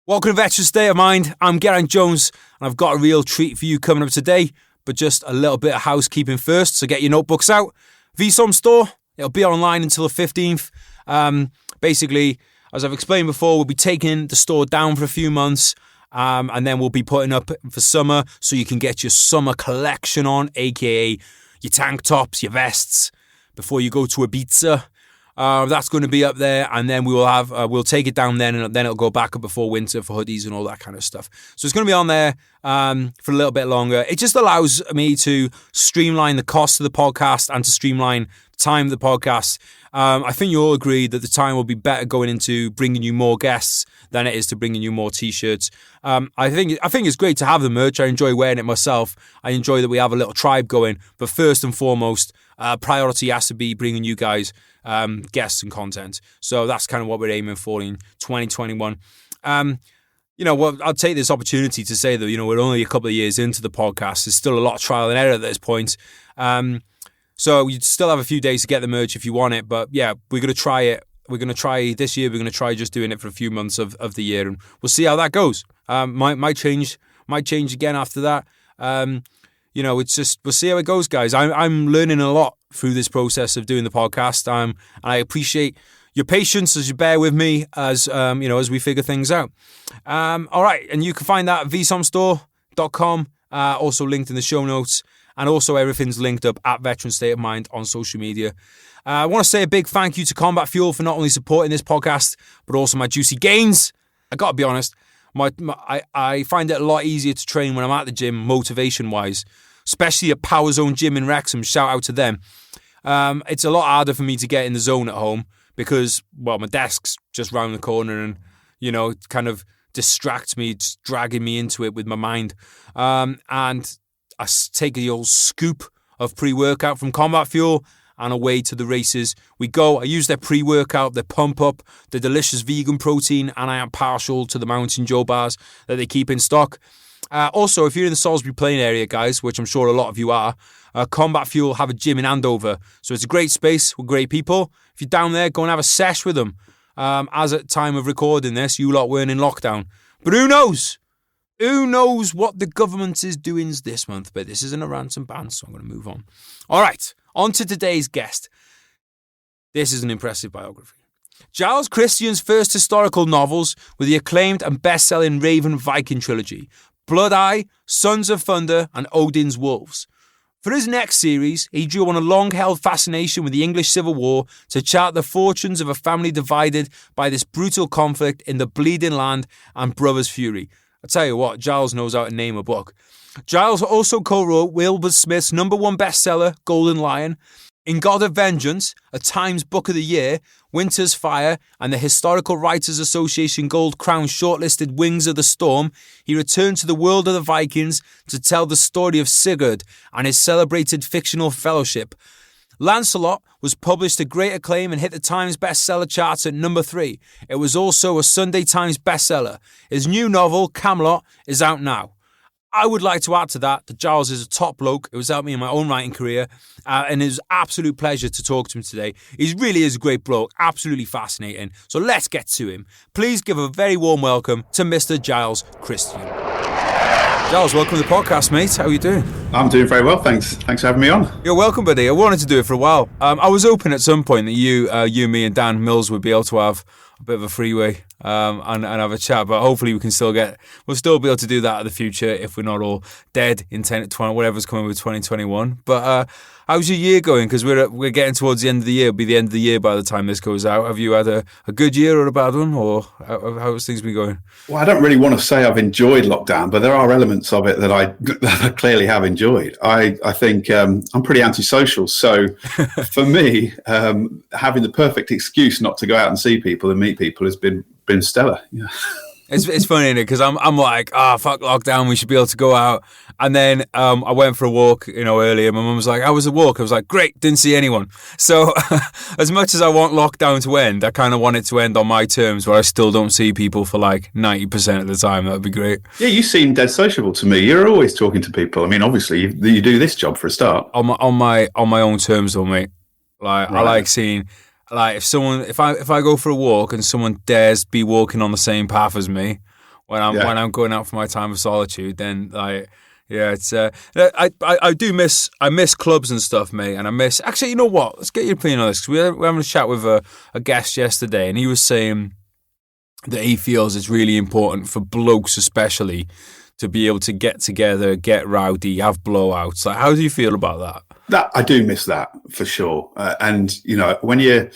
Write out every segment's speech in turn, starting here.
Welcome to Veteran State of Mind. I'm Geraint Jones, and I've got a real treat for you coming up today, but just a little bit of housekeeping first, so get your notebooks out. VSOM store, it'll be online until the 15th. Basically, as I've explained before, we'll be taking the store down for a few months, and then we'll be putting up for summer, so you can get your summer collection on, aka your tank tops, your vests, before you go to Ibiza. That's going to be up there, and then we'll take it down then, and then it'll go back up before winter for hoodies and all that kind of stuff. So it's going to be on there for a little bit longer. It just allows me to streamline the cost of the podcast and to streamline the time of the podcast. I think you all agree that the time will be better going into bringing you more guests than it is to bringing you more t-shirts. I think it's great to have the merch. I enjoy wearing it myself. I enjoy that we have a little tribe going. But first and foremost, priority has to be bringing you guys guests and content. So that's kind of what we're aiming for in 2021. I'll take this opportunity to say that, we're only a couple of years into the podcast. There's still a lot of trial and error at this point. So you'd still have a few days to get the merch if you want it. But yeah, we're going to try it. We're going to try this year. We're going to try just doing it for a few months of the year, and we'll see how that goes. Might change again after that. It's just, we'll see how it goes, guys. I'm learning a lot through this process of doing the podcast. And I appreciate your patience as you bear with me as we figure things out. All right, and you can find that at vsomstore.com, also linked in the show notes, and also everything's linked up at Veteran State of Mind on social media. I want to say a big thank you to Combat Fuel for not only supporting this podcast, but also my juicy gains. I got to be honest, I find it a lot easier to train when I'm at the gym, motivation-wise, especially at Power Zone Gym in Wrexham. Shout out to them. It's a lot harder for me to get in the zone at home because, my desk's just round the corner and, it kind of distracts me, just dragging me into it with my mind. And I take the old scoop of pre-workout from Combat Fuel and away to the races we go. I use their pre-workout, their pump up, the delicious vegan protein, and I am partial to the Mountain Joe bars that they keep in stock. Also, if you're in the Salisbury Plain area, guys, which I'm sure a lot of you are, Combat Fuel have a gym in Andover. So it's a great space with great people. If you're down there, go and have a sesh with them. As at time of recording this, you lot weren't in lockdown. But who knows? Who knows what the government is doing this month? But this isn't a rant and bant, so I'm going to move on. All right, on to today's guest. This is an impressive biography. Giles Kristian's first historical novels were the acclaimed and best-selling RAVEN Viking trilogy, Blood Eye, Sons of Thunder, and Odin's Wolves. For his next series, he drew on a long-held fascination with the English Civil War to chart the fortunes of a family divided by this brutal conflict in the Bleeding Land and Brothers' Fury. I tell you what, Giles knows how to name a book. Giles also co-wrote Wilbur Smith's #1 bestseller, Golden Lion, In God of Vengeance, a Times Book of the Year, Winter's Fire, and the Historical Writers Association Gold Crown shortlisted Wings of the Storm. He returned to the world of the Vikings to tell the story of Sigurd and his celebrated fictional fellowship. Lancelot was published to great acclaim and hit the Times bestseller charts at number 3. It was also a Sunday Times bestseller. His new novel, Camelot, is out now. I would like to add to that Giles is a top bloke. It was helped me in my own writing career, and it was an absolute pleasure to talk to him today. He really is a great bloke, absolutely fascinating. So let's get to him. Please give a very warm welcome to Mr. Giles Kristian. Giles, welcome to the podcast, mate. How are you doing? I'm doing very well, thanks. Thanks for having me on. You're welcome, buddy. I wanted to do it for a while. I was hoping at some point that you, me, and Dan Mills would be able to have a bit of a freeway and have a chat, but hopefully we'll still be able to do that in the future if we're not all dead in 20, whatever's coming with 2021. But how's your year going? Because we're getting towards the end of the year. It'll be the end of the year by the time this goes out. Have you had a good year or a bad one, or how's things been going? Well, I don't really want to say I've enjoyed lockdown, but there are elements of it that I clearly have enjoyed. I think I'm pretty antisocial, so for me, having the perfect excuse not to go out and see people and meet people has been stellar. Yeah. It's funny, isn't it? Because I'm like, fuck lockdown, we should be able to go out. And then I went for a walk, earlier. My mum was like, how was the walk? I was like, great, didn't see anyone. So as much as I want lockdown to end, I kind of want it to end on my terms where I still don't see people for like 90% of the time. That would be great. Yeah, you seem dead sociable to me. You're always talking to people. I mean, obviously, you do this job for a start. On my own terms, though, mate. Like, right. I like seeing... Like if I go for a walk and someone dares be walking on the same path as me, when I'm going out for my time of solitude. Then like, yeah, it's I miss clubs and stuff, mate, and I miss. Actually, you know what? Let's get your opinion on this, because we were having a chat with a guest yesterday, and he was saying that he feels it's really important for blokes, especially, to be able to get together, get rowdy, have blowouts. Like, how do you feel about that? That I do miss that for sure. And you know, when you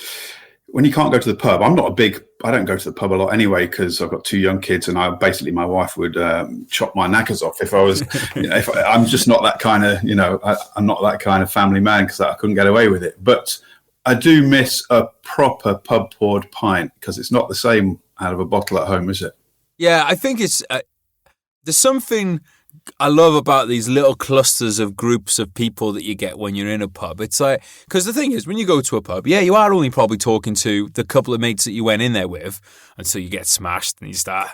can't go to the pub, I don't go to the pub a lot anyway, because I've got 2 young kids, and my wife would chop my knackers off if I was, I'm just not that kind of, I'm not that kind of family man, because I couldn't get away with it. But I do miss a proper pub poured pint, because it's not the same out of a bottle at home, is it? Yeah, I think it's there's something I love about these little clusters of groups of people that you get when you're in a pub. It's like, because the thing is, when you go to a pub, yeah, you are only probably talking to the couple of mates that you went in there with until you get smashed and you start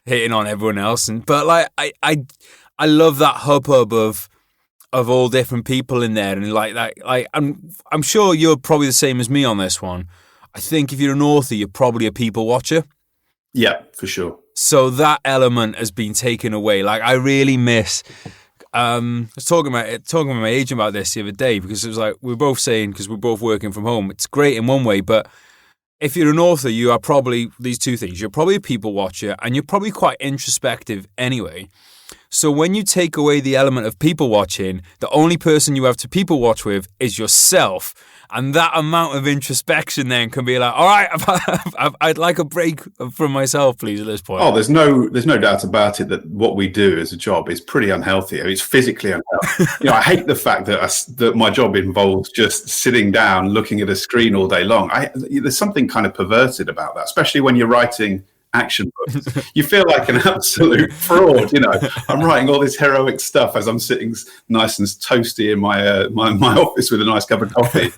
hitting on everyone else. But like, I love that hubbub of all different people in there, and like that. Like, I'm sure you're probably the same as me on this one. I think if you're an author, you're probably a people watcher. Yeah, for sure. So that element has been taken away. Like, I really miss. I was talking with my agent about this the other day, because it was like, we were both saying, because we're both working from home, it's great in one way, but if you're an author, you are probably these two things. You're probably a people watcher, and you're probably quite introspective anyway. So when you take away the element of people watching, the only person you have to people watch with is yourself. And that amount of introspection then can be like, all right, I'd like a break from myself, please, at this point. Oh, there's no doubt about it that what we do as a job is pretty unhealthy. I mean, it's physically unhealthy. I hate the fact that my job involves just sitting down, looking at a screen all day long. There's something kind of perverted about that, especially when you're writing action books. You feel like an absolute fraud. I'm writing all this heroic stuff as I'm sitting nice and toasty in my office with a nice cup of coffee.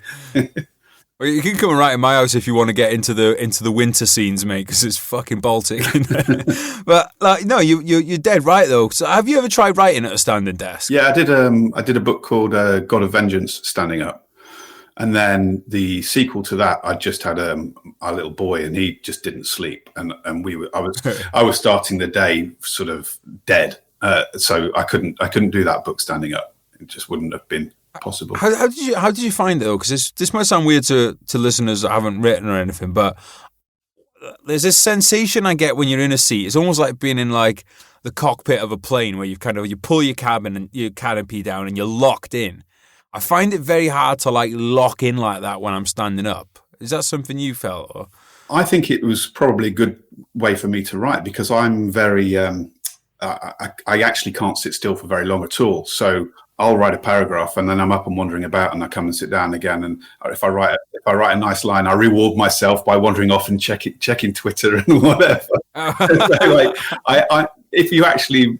Well, you can come and write in my house if you want to get into the winter scenes, mate, because it's fucking Baltic. But like, no, you're dead right though. So have you ever tried writing at a standing desk? Yeah, I did a book called God of Vengeance standing up. And then the sequel to that, I just had a little boy, and he just didn't sleep, and I was starting the day sort of dead, so I couldn't do that book standing up. It just wouldn't have been possible. How did you find it though? Because this might sound weird to listeners that haven't written or anything, but there's this sensation I get when you're in a seat. It's almost like being in like the cockpit of a plane, where you pull your canopy down and you're locked in. I find it very hard to like lock in like that when I'm standing up. Is that something you felt? Or? I think it was probably a good way for me to write, because I'm very, I actually can't sit still for very long at all. So I'll write a paragraph, and then I'm up and wandering about, and I come and sit down again. And if I write a nice line, I reward myself by wandering off and checking Twitter and whatever. So, like, if you actually,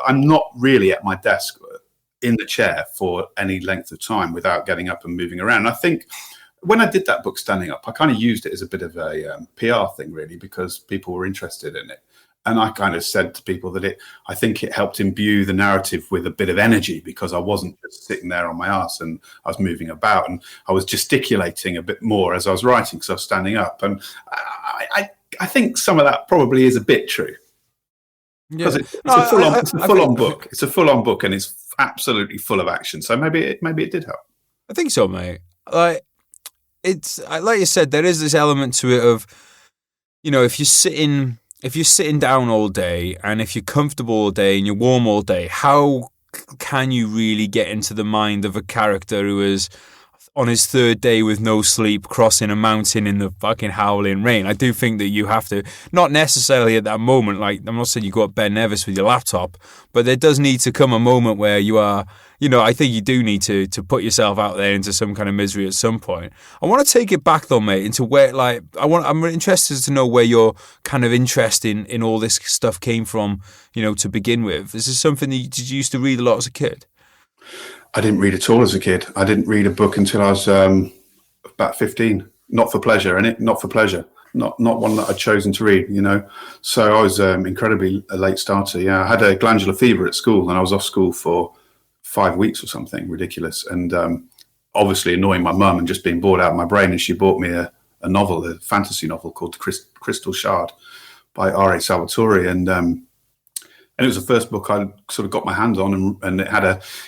I'm not really at my desk in the chair for any length of time without getting up and moving around. And I think when I did that book standing up, I kind of used it as a bit of a PR thing, really, because people were interested in it. And I kind of said to people that I think it helped imbue the narrative with a bit of energy, because I wasn't just sitting there on my ass, and I was moving about, and I was gesticulating a bit more as I was writing, because I was standing up. And I think some of that probably is a bit true. Because it's a full-on book. It's a full-on book, and it's absolutely full of action. So maybe it did help. I think so, mate. Like, it's like you said, there is this element to it of, if you're sitting down all day, and if you're comfortable all day and you're warm all day, how can you really get into the mind of a character who is on his third day with no sleep, crossing a mountain in the fucking howling rain? I do think that you have to, not necessarily at that moment, like, I'm not saying you go up Ben Nevis with your laptop, but there does need to come a moment where you are, I think you do need to put yourself out there into some kind of misery at some point. I want to take it back though, mate, into where, like, I'm interested to know where your kind of interest in all this stuff came from, to begin with. Is this something that you used to read a lot as a kid? I didn't read at all as a kid. I didn't read a book until I was about 15. Not for pleasure, not for pleasure. Not one that I'd chosen to read, So I was incredibly a late starter. Yeah, I had a glandular fever at school, and I was off school for 5 weeks or something ridiculous. And obviously annoying my mum and just being bored out of my brain. And she bought me a novel, a fantasy novel called The Crystal Shard by R.A. Salvatore, and it was the first book I sort of got my hands on, and it had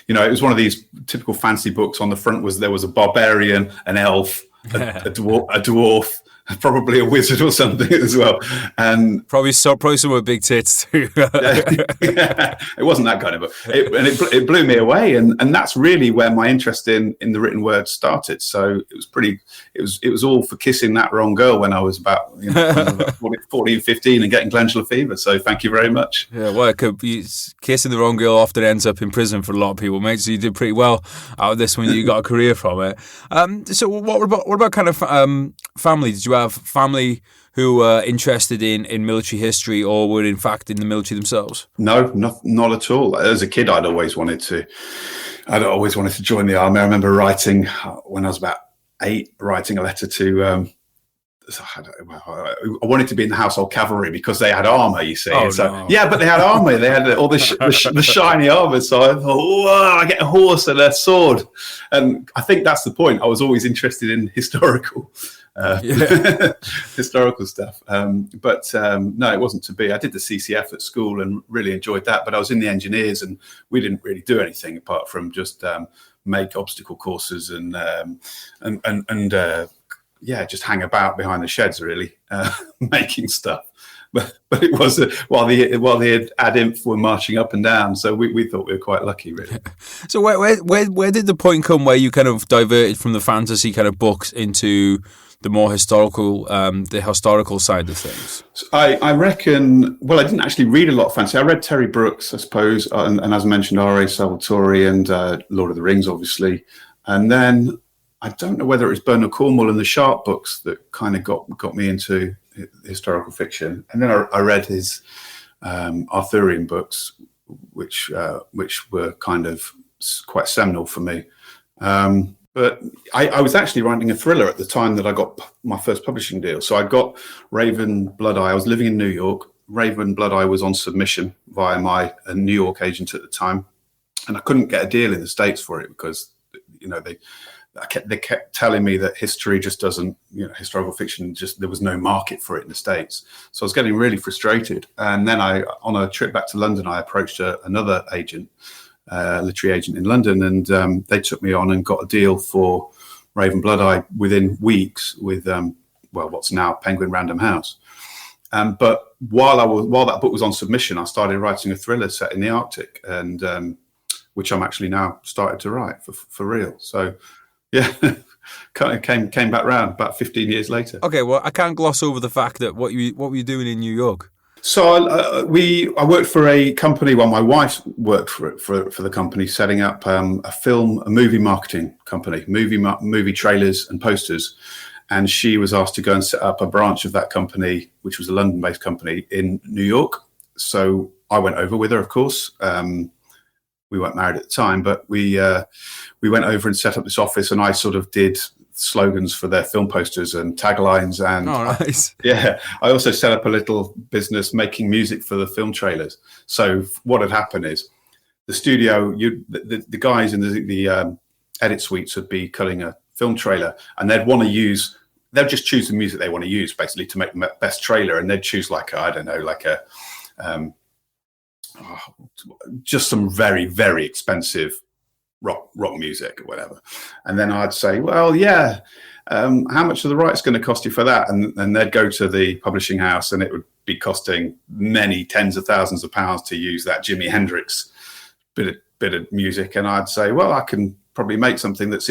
it was one of these typical fantasy books. On the front there was a barbarian, an elf, a dwarf, probably a wizard or something as well, and probably some with big tits too. Yeah, it wasn't that kind of book, it blew me away, and that's really where my interest in the written word started. So it was all for kissing that wrong girl when I was about 14, 15 and getting glandular fever. So thank you very much. Yeah, well, it could be kissing the wrong girl often ends up in prison for a lot of people, mate. So you did pretty well out of this when you got a career from it. So what about kind of family? Did you have family who were interested in military history, or were in fact in the military themselves? No, not at all. As a kid, I'd always wanted to join the army. I remember writing when I was about 8, writing a letter to. I wanted to be in the household cavalry because they had armor, you see. No. Yeah, but they had armor. They had all the shiny armor. So I thought, whoa, I get a horse and a sword. And I think that's the point. I was always interested in historical stuff. But no, it wasn't to be. I did the CCF at school and really enjoyed that. But I was in the engineers, and we didn't really do anything apart from just make obstacle courses and just hang about behind the sheds, really, making stuff. But it was while the ad inf were marching up and down, so we thought we were quite lucky, really. So where did the point come where you kind of diverted from the fantasy kind of books into the more historical side of things? So I reckon. Well, I didn't actually read a lot of fantasy. I read Terry Brooks, I suppose, and as I mentioned, R.A. Salvatore and Lord of the Rings, obviously, and then. I don't know whether it was Bernard Cornwell and the Sharp books that kind of got me into historical fiction, and then I read his Arthurian books, which were kind of quite seminal for me. But I was actually writing a thriller at the time that I got my first publishing deal. So I got Raven Blood Eye. I was living in New York. Raven Blood Eye was on submission via my New York agent at the time, and I couldn't get a deal in the States for it because they kept telling me that history just doesn't, historical fiction, just there was no market for it in the States. So I was getting really frustrated. And then on a trip back to London, I approached another agent, literary agent in London, and they took me on and got a deal for Raven Blood Eye within weeks with, what's now Penguin Random House. But while that book was on submission, I started writing a thriller set in the Arctic, and which I'm actually now started to write for real. So. Yeah, kind of came back round about 15 years later. Okay, well, I can't gloss over the fact that what were you doing in New York? So I worked for a company. Well, my wife worked for the company, setting up a movie marketing company, movie trailers and posters. And she was asked to go and set up a branch of that company, which was a London-based company in New York. So I went over with her, of course. We weren't married at the time, but we went over and set up this office, and I sort of did slogans for their film posters and taglines. And nice. I also set up a little business making music for the film trailers. So what had happened is the studio, the guys in the edit suites would be cutting a film trailer, and they'll just choose the music they want to use basically to make the best trailer, and they'd choose just some very, very expensive rock music or whatever. And then I'd say, well, yeah, how much are the rights going to cost you for that? And they'd go to the publishing house, and it would be costing many tens of thousands of pounds to use that Jimi Hendrix bit of music. And I'd say, well, I can probably make something that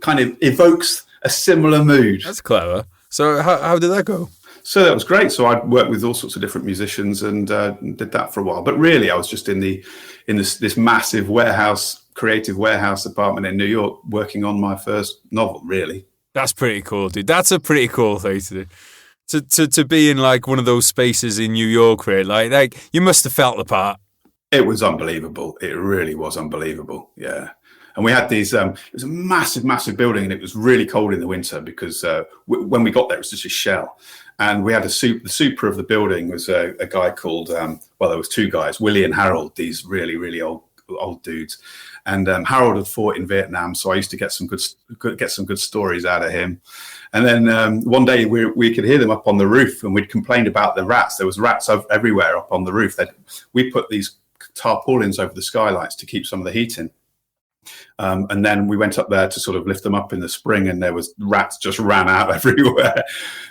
kind of evokes a similar mood. That's clever. So how did that go? So that was great. So I'd worked with all sorts of different musicians and did that for a while. But really, I was just in this massive creative warehouse apartment in New York, working on my first novel. Really, that's pretty cool, dude. That's a pretty cool thing to do. To be in like one of those spaces in New York, really. Like you must have felt the part. It was unbelievable. It really was unbelievable. Yeah. And we had these, it was a massive, massive building, and it was really cold in the winter because when we got there, it was just a shell. And we had the super of the building was a guy called, there was two guys, Willie and Harold, these really, really old old dudes. And Harold had fought in Vietnam, so I used to get some good stories out of him. And then one day we could hear them up on the roof, and we'd complained about the rats. There was rats everywhere up on the roof. We put these tarpaulins over the skylights to keep some of the heat in. And then we went up there to sort of lift them up in the spring, and there was rats just ran out everywhere.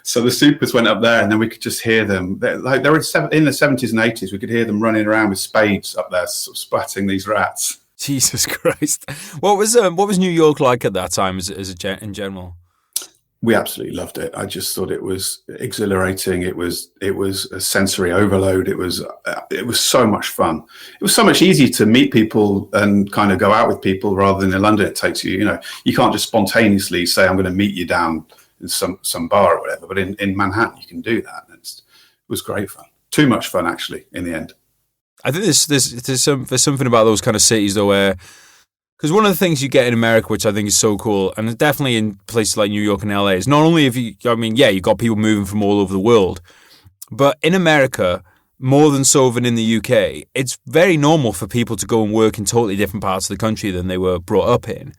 So the supers went up there, and then we could just hear them. They were in the 70s and 80s. We could hear them running around with spades up there, sort of splatting these rats. Jesus Christ! What was New York like at that time, in general? We absolutely loved it. I just thought it was exhilarating. It was a sensory overload. It was so much fun. It was so much easier to meet people and kind of go out with people rather than in London. It takes you, you can't just spontaneously say, I'm going to meet you down in some bar or whatever. But in Manhattan, you can do that. It was great fun. Too much fun, actually, in the end. I think there's something about those kind of cities, though, where... Because one of the things you get in America, which I think is so cool, and definitely in places like New York and LA, is not only you've got people moving from all over the world, but in America, more than so than in the UK, it's very normal for people to go and work in totally different parts of the country than they were brought up in.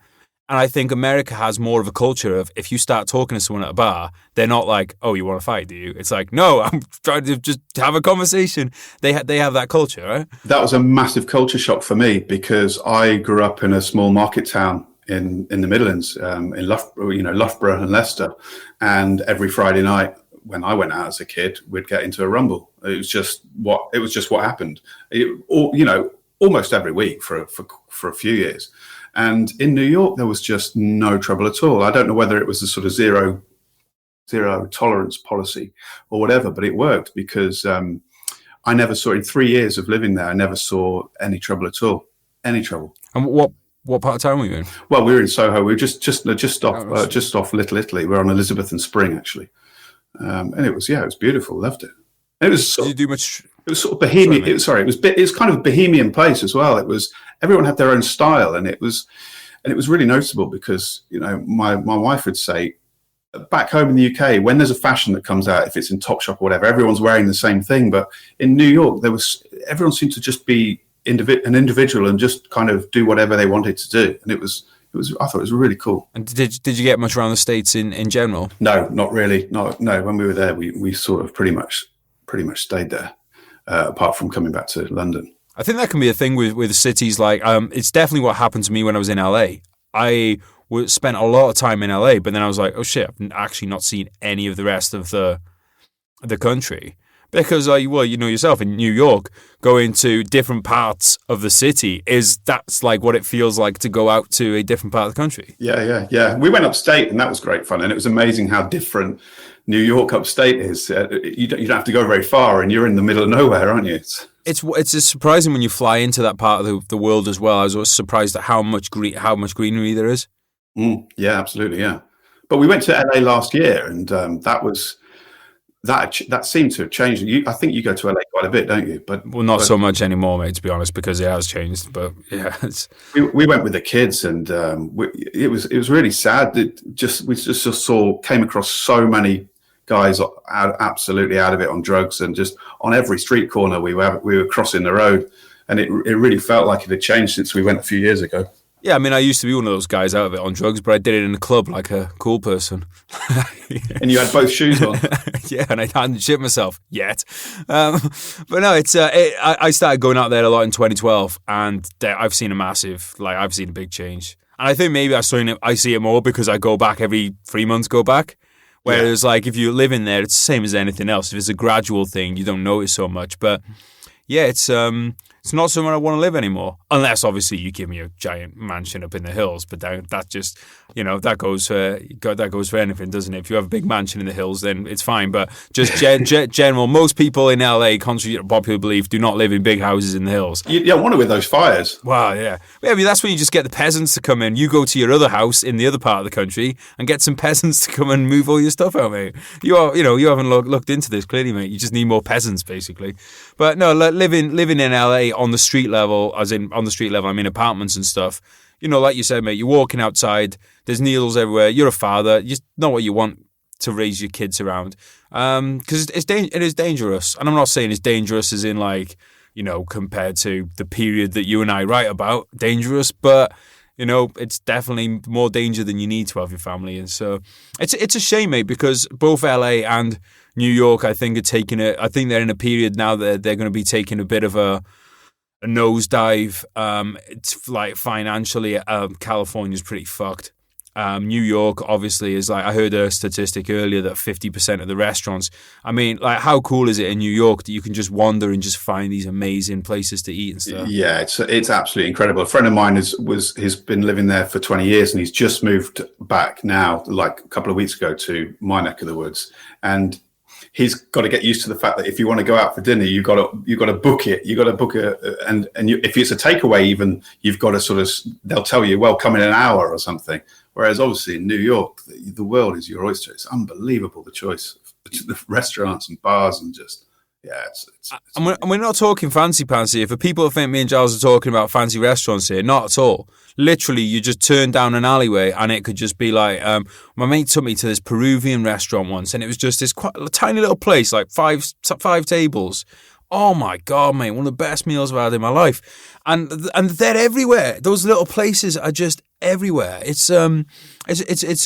And I think America has more of a culture of, if you start talking to someone at a bar, they're not like, oh, you want to fight, do you? It's like, no, I'm trying to just have a conversation. They have that culture, right? That was a massive culture shock for me, because I grew up in a small market town in the Midlands, in Loughborough and Leicester. And every Friday night when I went out as a kid, we'd get into a rumble. It was just what happened. Almost every week for a few years. And in New York, there was just no trouble at all. I don't know whether it was a sort of zero tolerance policy or whatever, but it worked, because I never saw, in 3 years of living there, I never saw any trouble at all. Any trouble. And what part of town were you in? Well, we were in Soho. We were just off Little Italy. We were on Elizabeth and Spring, actually. And it was beautiful. Loved it. And it was. Did you do much? It was sort of bohemian. It was kind of a bohemian place as well. It was, everyone had their own style, and it was really noticeable, because my wife would say, back home in the UK, when there's a fashion that comes out, if it's in Topshop or whatever, everyone's wearing the same thing. But in New York, everyone seemed to just be an individual and just kind of do whatever they wanted to do, and I thought it was really cool. And did you get much around the States in general? No, not really. No. When we were there, we sort of pretty much stayed there. Apart from coming back to London. I think that can be a thing with cities. Like, it's definitely what happened to me when I was in LA. I spent a lot of time in LA, but then I was like, oh shit, I've actually not seen any of the rest of the country. Because, you know yourself, in New York, going to different parts of the city that's like what it feels like to go out to a different part of the country. Yeah. We went upstate, and that was great fun. And it was amazing how different New York upstate is. You don't have to go very far, and you're in the middle of nowhere, aren't you? It's just surprising when you fly into that part of the world as well. I was always surprised at how much greenery there is. Yeah, absolutely, yeah. But we went to LA last year, and that seemed to have changed. I think you go to LA quite a bit, don't you? But not so much anime, mate, to be honest, because it has changed. But yeah, we went with the kids, and it was really sad. We came across so many guys absolutely out of it on drugs, and just on every street corner we were crossing the road, and it really felt like it had changed since we went a few years ago. Yeah, I mean, I used to be one of those guys out of it on drugs, but I did it in a club like a cool person. And you had both shoes on. Yeah, and I hadn't shit myself yet. But no, I started going out there a lot in 2012, and I've seen I've seen a big change. And I think maybe I see it more because I go back every 3 months, Whereas, like, if you live in there, it's the same as anything else. If it's a gradual thing, you don't notice so much. But yeah, it's not somewhere I want to live anymore. Unless, obviously, you give me a giant mansion up in the hills. But that just, that goes for anything, doesn't it? If you have a big mansion in the hills, then it's fine. But just general, most people in LA, contrary to popular belief, do not live in big houses in the hills. You don't want it with those fires. Well, yeah. I mean, that's when you just get the peasants to come in. You go to your other house in the other part of the country and get some peasants to come and move all your stuff out, mate. You haven't looked into this clearly, mate. You just need more peasants, basically. But no, living in LA on the street level, I mean apartments and stuff. Like you said, mate, you're walking outside, there's needles everywhere, you're a father, you know what you want to raise your kids around. Because it is dangerous. And I'm not saying it's dangerous as in like compared to the period that you and I write about, dangerous, but it's definitely more danger than you need to have your family. And so it's a shame, mate, because both LA and New York, I think, I think they're in a period now that they're going to be taking a bit of a nosedive. It's like financially, California's pretty fucked. New York obviously is like, I heard a statistic earlier that 50% of the restaurants, I mean, like, how cool is it in New York that you can just wander and just find these amazing places to eat and stuff? Yeah, it's absolutely incredible. A friend of mine has been living there for 20 years, and he's just moved back now, like a couple of weeks ago, to my neck of the woods. And he's got to get used to the fact that if you want to go out for dinner, you've got to book it. You've got to book if it's a takeaway, even, you've got to they'll tell you, well, come in an hour or something. Whereas obviously in New York, the world is your oyster. It's unbelievable, the choice of the restaurants and bars, and just, yeah. And we're not talking fancy pants here. For people who think me and Giles are talking about fancy restaurants here, not at all. Literally, you just turn down an alleyway and it could just be like, my mate took me to this Peruvian restaurant once, and it was just this quite tiny little place, like five tables. Oh my God, mate, one of the best meals I've had in my life. And they're everywhere. Those little places are just everywhere. It's a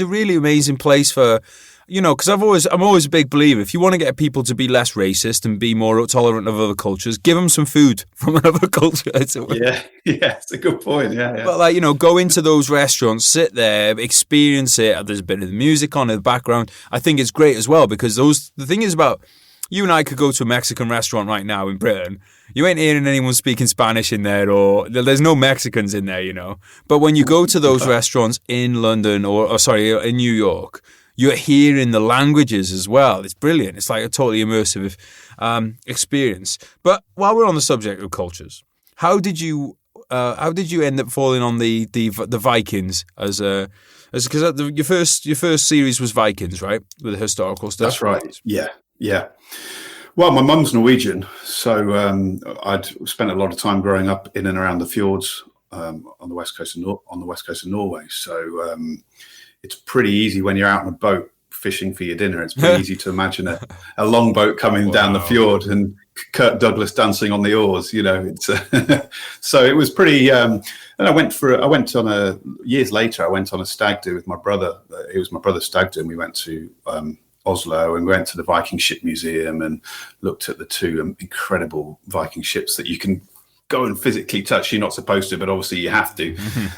really amazing place for, because I'm always a big believer, if you want to get people to be less racist and be more tolerant of other cultures, give them some food from another culture. Yeah, it's a good point. Yeah. But go into those restaurants, sit there, experience it. There's a bit of the music on in the background. I think it's great as well, because the thing is about, you and I could go to a Mexican restaurant right now in Britain. You ain't hearing anyone speaking Spanish in there, or there's no Mexicans in there, But when you go to those restaurants in London in New York, you're hearing the languages as well. It's brilliant. It's like a totally immersive experience. But while we're on the subject of cultures, how did you end up falling on the Vikings because your first series was Vikings, right? With the historical stuff. That's right. Yeah. Well, my mum's Norwegian, so I'd spent a lot of time growing up in and around the fjords on the west coast of Norway. So it's pretty easy when you're out on a boat fishing for your dinner. It's pretty easy to imagine a longboat coming down the fjord and Kirk Douglas dancing on the oars. It's so it was pretty. And years later, I went on a stag do with my brother. It was my brother's stag do, and we went to Oslo, and we went to the Viking ship museum and looked at the two incredible Viking ships that you can go and physically touch. You're not supposed to, but obviously you have to.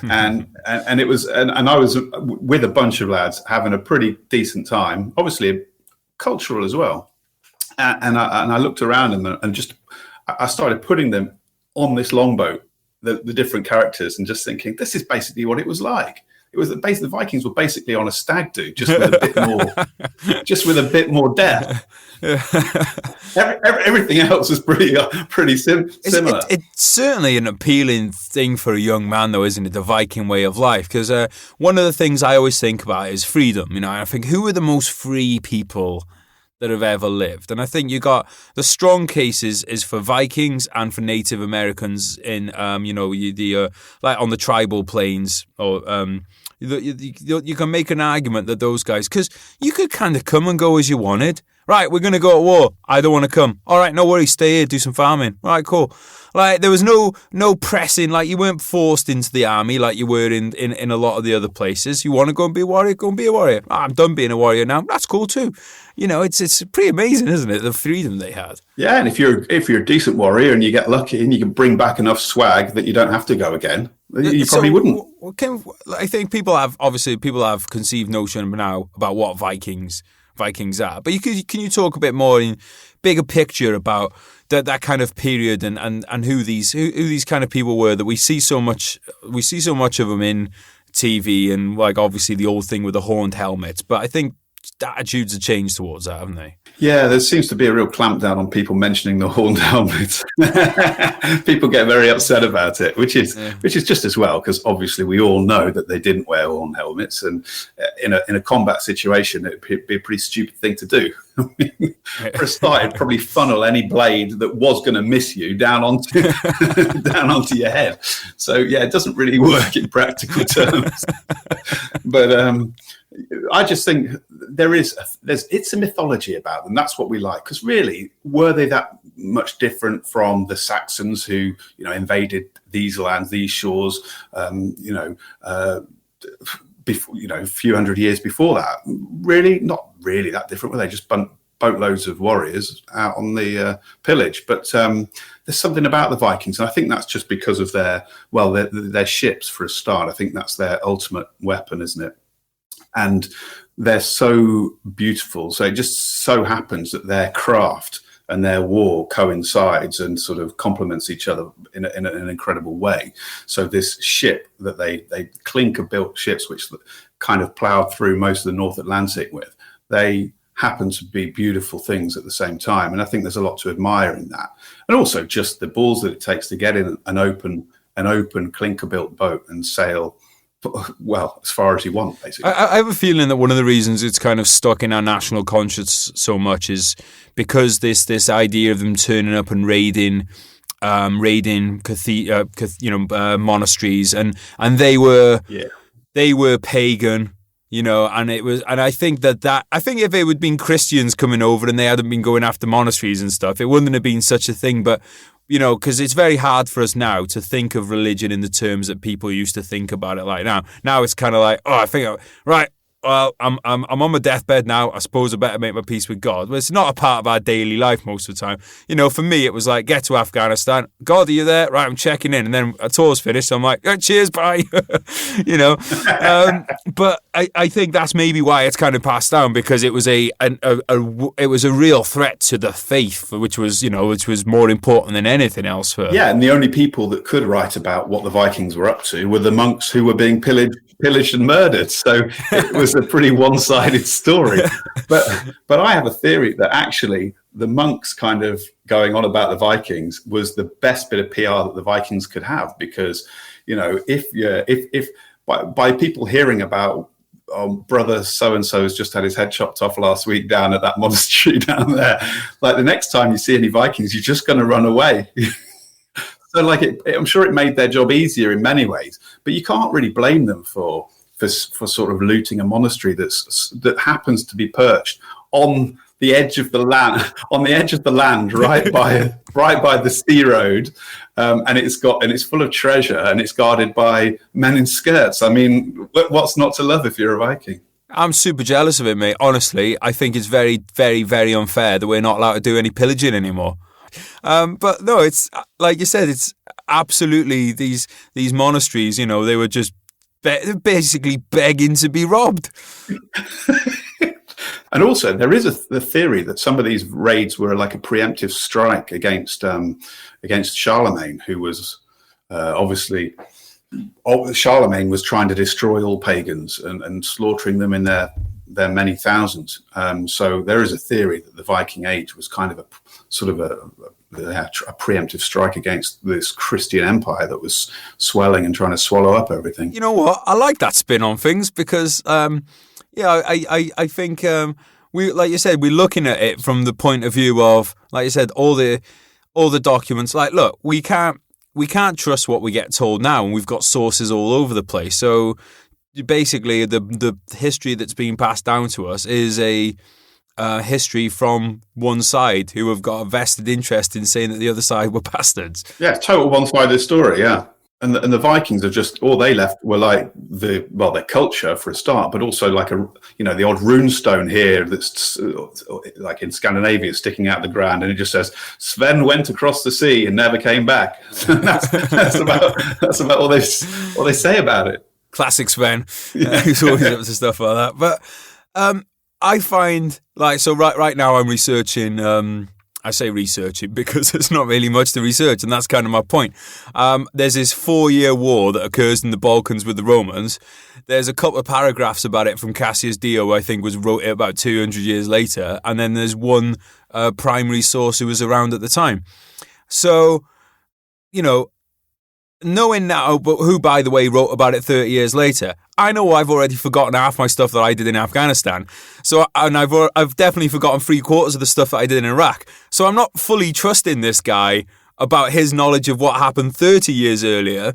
and it was, and I was with a bunch of lads having a pretty decent time, obviously cultural as well. And I looked around and just, I started putting them on this longboat, the different characters, and just thinking, this is basically what it was like. It was the Vikings were basically on a stag do, just with a bit more depth. Everything else is pretty similar. It's certainly an appealing thing for a young man, though, isn't it? The Viking way of life, because one of the things I always think about is freedom. I think, who are the most free people that have ever lived? And I think you got the strong cases is for Vikings and for Native Americans in like on the tribal plains, or you can make an argument that those guys, because you could kind of come and go as you wanted. Right, we're going to go to war. I don't want to come. All right, no worries. Stay here, do some farming. All right, cool. Like, there was no pressing. Like, you weren't forced into the army like you were in a lot of the other places. You want to go and be a warrior? Go and be a warrior. Oh, I'm done being a warrior now. That's cool too. It's pretty amazing, isn't it? The freedom they had. Yeah, and if you're a decent warrior and you get lucky and you can bring back enough swag that you don't have to go again, you probably wouldn't. I think people have conceived notion now about what Vikings are, but can you talk a bit more in bigger picture about that kind of period and who these kind of people were that we see so much of them in TV, and like obviously the old thing with the horned helmets, but I think attitudes have changed towards that, haven't they? Yeah, there seems to be a real clampdown on people mentioning the horned helmets. People get very upset about it, which is just as well, because obviously we all know that they didn't wear horned helmets, and in a combat situation, it'd be a pretty stupid thing to do. For a start, it'd probably funnel any blade that was going to miss you down onto your head. So yeah, it doesn't really work in practical terms. But I just think it's a mythology about them. That's what we like. Because really, were they that much different from the Saxons who, invaded these lands, these shores, before, a few hundred years before that? Really, not really that different. Were they just boatloads of warriors out on the pillage? But there's something about the Vikings, and I think that's just because of their ships for a start. I think that's their ultimate weapon, isn't it? And they're so beautiful. So it just so happens that their craft and their war coincides and sort of complements each other in an incredible way. So this ship that they clinker-built ships, which kind of ploughed through most of the North Atlantic with, they happen to be beautiful things at the same time. And I think there's a lot to admire in that. And also just the balls that it takes to get in an open clinker-built boat and sail, well, as far as you want, basically. I have a feeling that one of the reasons it's kind of stuck in our national conscience so much is because this idea of them turning up and raiding monasteries, and they were pagan, and I think I think if it would have been Christians coming over and they hadn't been going after monasteries and stuff, it wouldn't have been such a thing. But because it's very hard for us now to think of religion in the terms that people used to think about it like now. Now it's kind of like, right, well, I'm on my deathbed now. I suppose I better make my peace with God. Well, it's not a part of our daily life most of the time. For me, it was like, get to Afghanistan. God, are you there? Right, I'm checking in. And then a tour's finished. So I'm like, cheers, bye. But I think that's maybe why it's kind of passed down, because it was it was a real threat to the faith, which was more important than anything else. And the only people that could write about what the Vikings were up to were the monks who were being pillaged and murdered. So it was a pretty one-sided story. But I have a theory that actually the monks kind of going on about the Vikings was the best bit of PR that the Vikings could have, because if by people hearing about brother so-and-so has just had his head chopped off last week down at that monastery down there, like the next time you see any Vikings, you're just going to run away. So I'm sure it made their job easier in many ways, but you can't really blame them for sort of looting a monastery that happens to be perched on the edge of the land, right by the sea road, and it's full of treasure, and it's guarded by men in skirts. I mean, what's not to love if you're a Viking? I'm super jealous of it, mate. Honestly, I think it's very, very, very unfair that we're not allowed to do any pillaging anymore. But no, it's like you said, it's absolutely these monasteries, they were just basically begging to be robbed. And also there is the theory that some of these raids were like a preemptive strike against Charlemagne, who was obviously Charlemagne was trying to destroy all pagans and slaughtering them in their many thousands. So there is a theory that the Viking Age was kind of a preemptive strike against this Christian empire that was swelling and trying to swallow up everything. You know what? I like that spin on things because, I think we, like you said, we're looking at it from the point of view of, like you said, all the documents. Like, look, we can't trust what we get told now, and we've got sources all over the place. So basically, the history that's being passed down to us is a history from one side who have got a vested interest in saying that the other side were bastards. Yeah, total one-sided story, yeah. And the Vikings are just, all they left were like their culture for a start, but also like the odd rune stone here that's like in Scandinavia sticking out of the ground, and it just says Sven went across the sea and never came back. that's about all they say about it. Classic Sven. He's always up to stuff like that. But I find right now I'm researching. I say researching because there's not really much to research, and that's kind of my point. There's this 4-year war that occurs in the Balkans with the Romans. There's a couple of paragraphs about it from Cassius Dio, I think, wrote it about 200 years later, and then there's one primary source who was around at the time. So, knowing now, but who, by the way, wrote about it 30 years later, I know I've already forgotten half my stuff that I did in Afghanistan. And I've definitely forgotten 3/4 of the stuff that I did in Iraq. So I'm not fully trusting this guy about his knowledge of what happened 30 years earlier.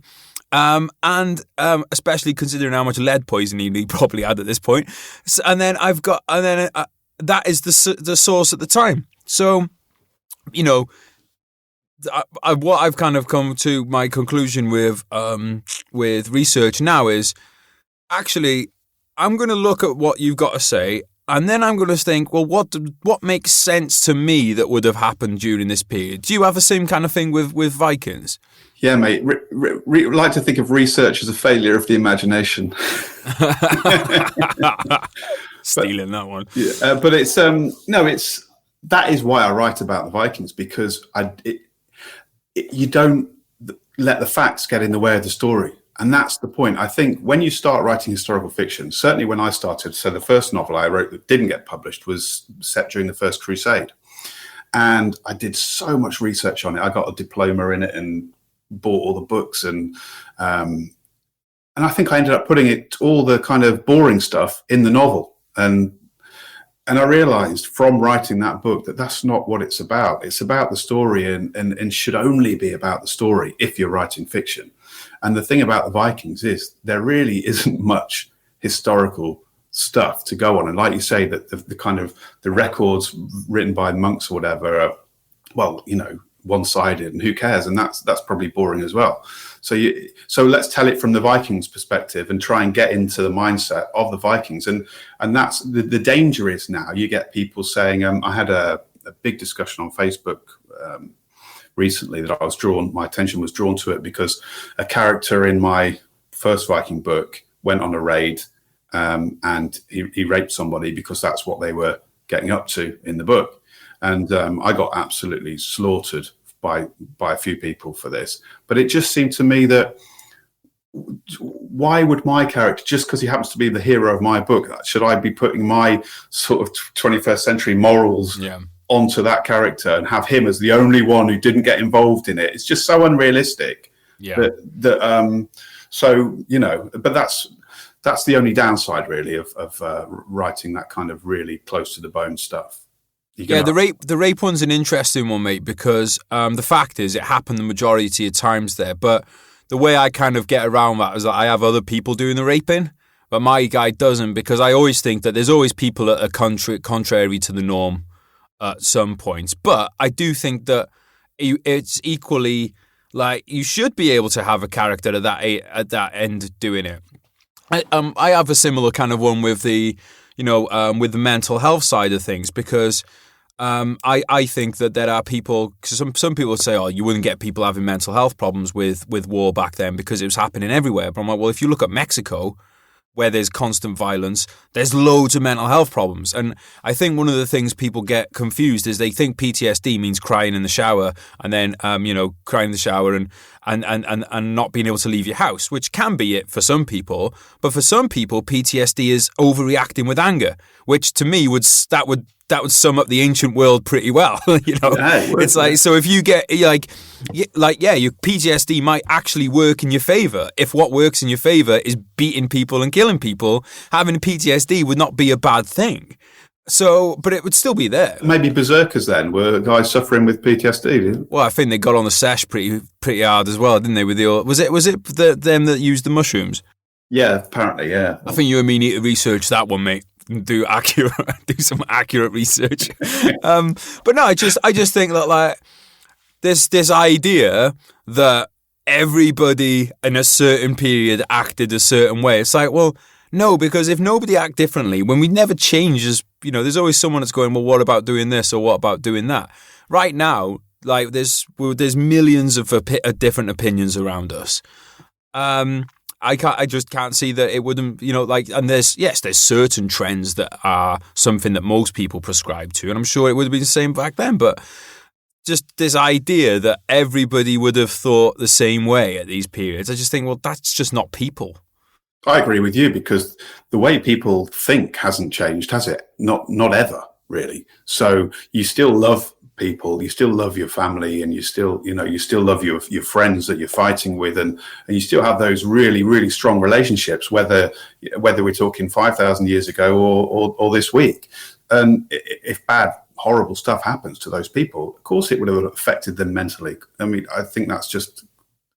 And especially considering how much lead poisoning he probably had at this point. So, and then that is the source at the time. So, you know, what I've kind of come to my conclusion with research now is actually I'm going to look at what you've got to say, and then I'm going to think, well, what makes sense to me that would have happened during this period? Do you have the same kind of thing with Vikings? Yeah, mate. Like to think of research as a failure of the imagination. Stealing that one. Yeah, but it's that is why I write about the Vikings, because you don't let the facts get in the way of the story. And that's the point. I think when you start writing historical fiction, certainly when I started, so the first novel I wrote that didn't get published was set during the First Crusade. And I did so much research on it. I got a diploma in it and bought all the books. And I think I ended up putting all the kind of boring stuff in the novel. And I realized from writing that book that that's not what it's about. It's about the story and should only be about the story if you're writing fiction. And the thing about the Vikings is there really isn't much historical stuff to go on. And like you say, that the kind of the records written by monks or whatever are, well, you know, one-sided, and who cares? And that's probably boring as well. So let's tell it from the Vikings perspective and try and get into the mindset of the Vikings. And that's the danger is now you get people saying, I had a big discussion on Facebook recently that my attention was drawn to it because a character in my first Viking book went on a raid and he raped somebody because that's what they were getting up to in the book. And I got absolutely slaughtered by a few people for this. But it just seemed to me that why would my character, just because he happens to be the hero of my book, should I be putting my sort of 21st century morals onto that character and have him as the only one who didn't get involved in it? It's just so unrealistic. Yeah. So, you know, but that's the only downside really of writing that kind of really close to the bone stuff. Yeah, the rape one's an interesting one, mate, because the fact is it happened the majority of times there. But the way I kind of get around that is that I have other people doing the raping, but my guy doesn't, because I always think that there's always people that are contrary to the norm at some points. But I do think that it's equally like you should be able to have a character at that end doing it. I have a similar kind of one with the with the mental health side of things, because I think that there are people, cause some people say, oh, you wouldn't get people having mental health problems with war back then because it was happening everywhere. But I'm like, well, if you look at Mexico, where there's constant violence, there's loads of mental health problems. And I think one of the things people get confused is they think PTSD means crying in the shower and then, crying in the shower and not being able to leave your house, which can be it for some people. But for some people, PTSD is overreacting with anger, which to me would sum up the ancient world pretty well. It's like, so if you get your PTSD might actually work in your favor. If what works in your favor is beating people and killing people, having PTSD would not be a bad thing. So, but it would still be there. Maybe berserkers then were guys suffering with PTSD. Well, I think they got on the sesh pretty hard as well, didn't they? With was it them that used the mushrooms? Yeah, apparently, yeah. I think you and me need to research that one, mate. Do some accurate research. But no, I just think that like this idea that everybody in a certain period acted a certain way. It's like, well, no, because if nobody act differently, when we never change, there's always someone that's going, well, what about doing this or what about doing that? Right now, like there's millions of different opinions around us. I just can't see that it wouldn't, and there's certain trends that are something that most people prescribe to, and I'm sure it would have been the same back then, but just this idea that everybody would have thought the same way at these periods, I just think, well, that's just not people. I agree with you, because the way people think hasn't changed, has it? Not ever, really. So you still love people, you still love your family, and you still love your friends that you're fighting with, and you still have those really, really strong relationships, whether we're talking 5,000 years ago or this week. And if bad, horrible stuff happens to those people, of course it would have affected them mentally. I mean, I think that's just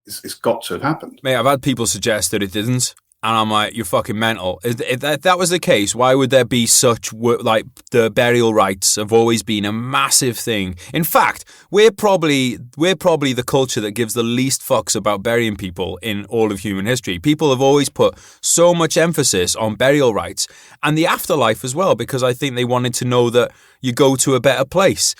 it's got to have happened. Mate, I've had people suggest that it didn't, and I'm like, you're fucking mental. If that was the case, why would there be such, like, the burial rites have always been a massive thing. In fact, we're probably the culture that gives the least fucks about burying people in all of human history. People have always put so much emphasis on burial rites and the afterlife as well, because I think they wanted to know that you go to a better place.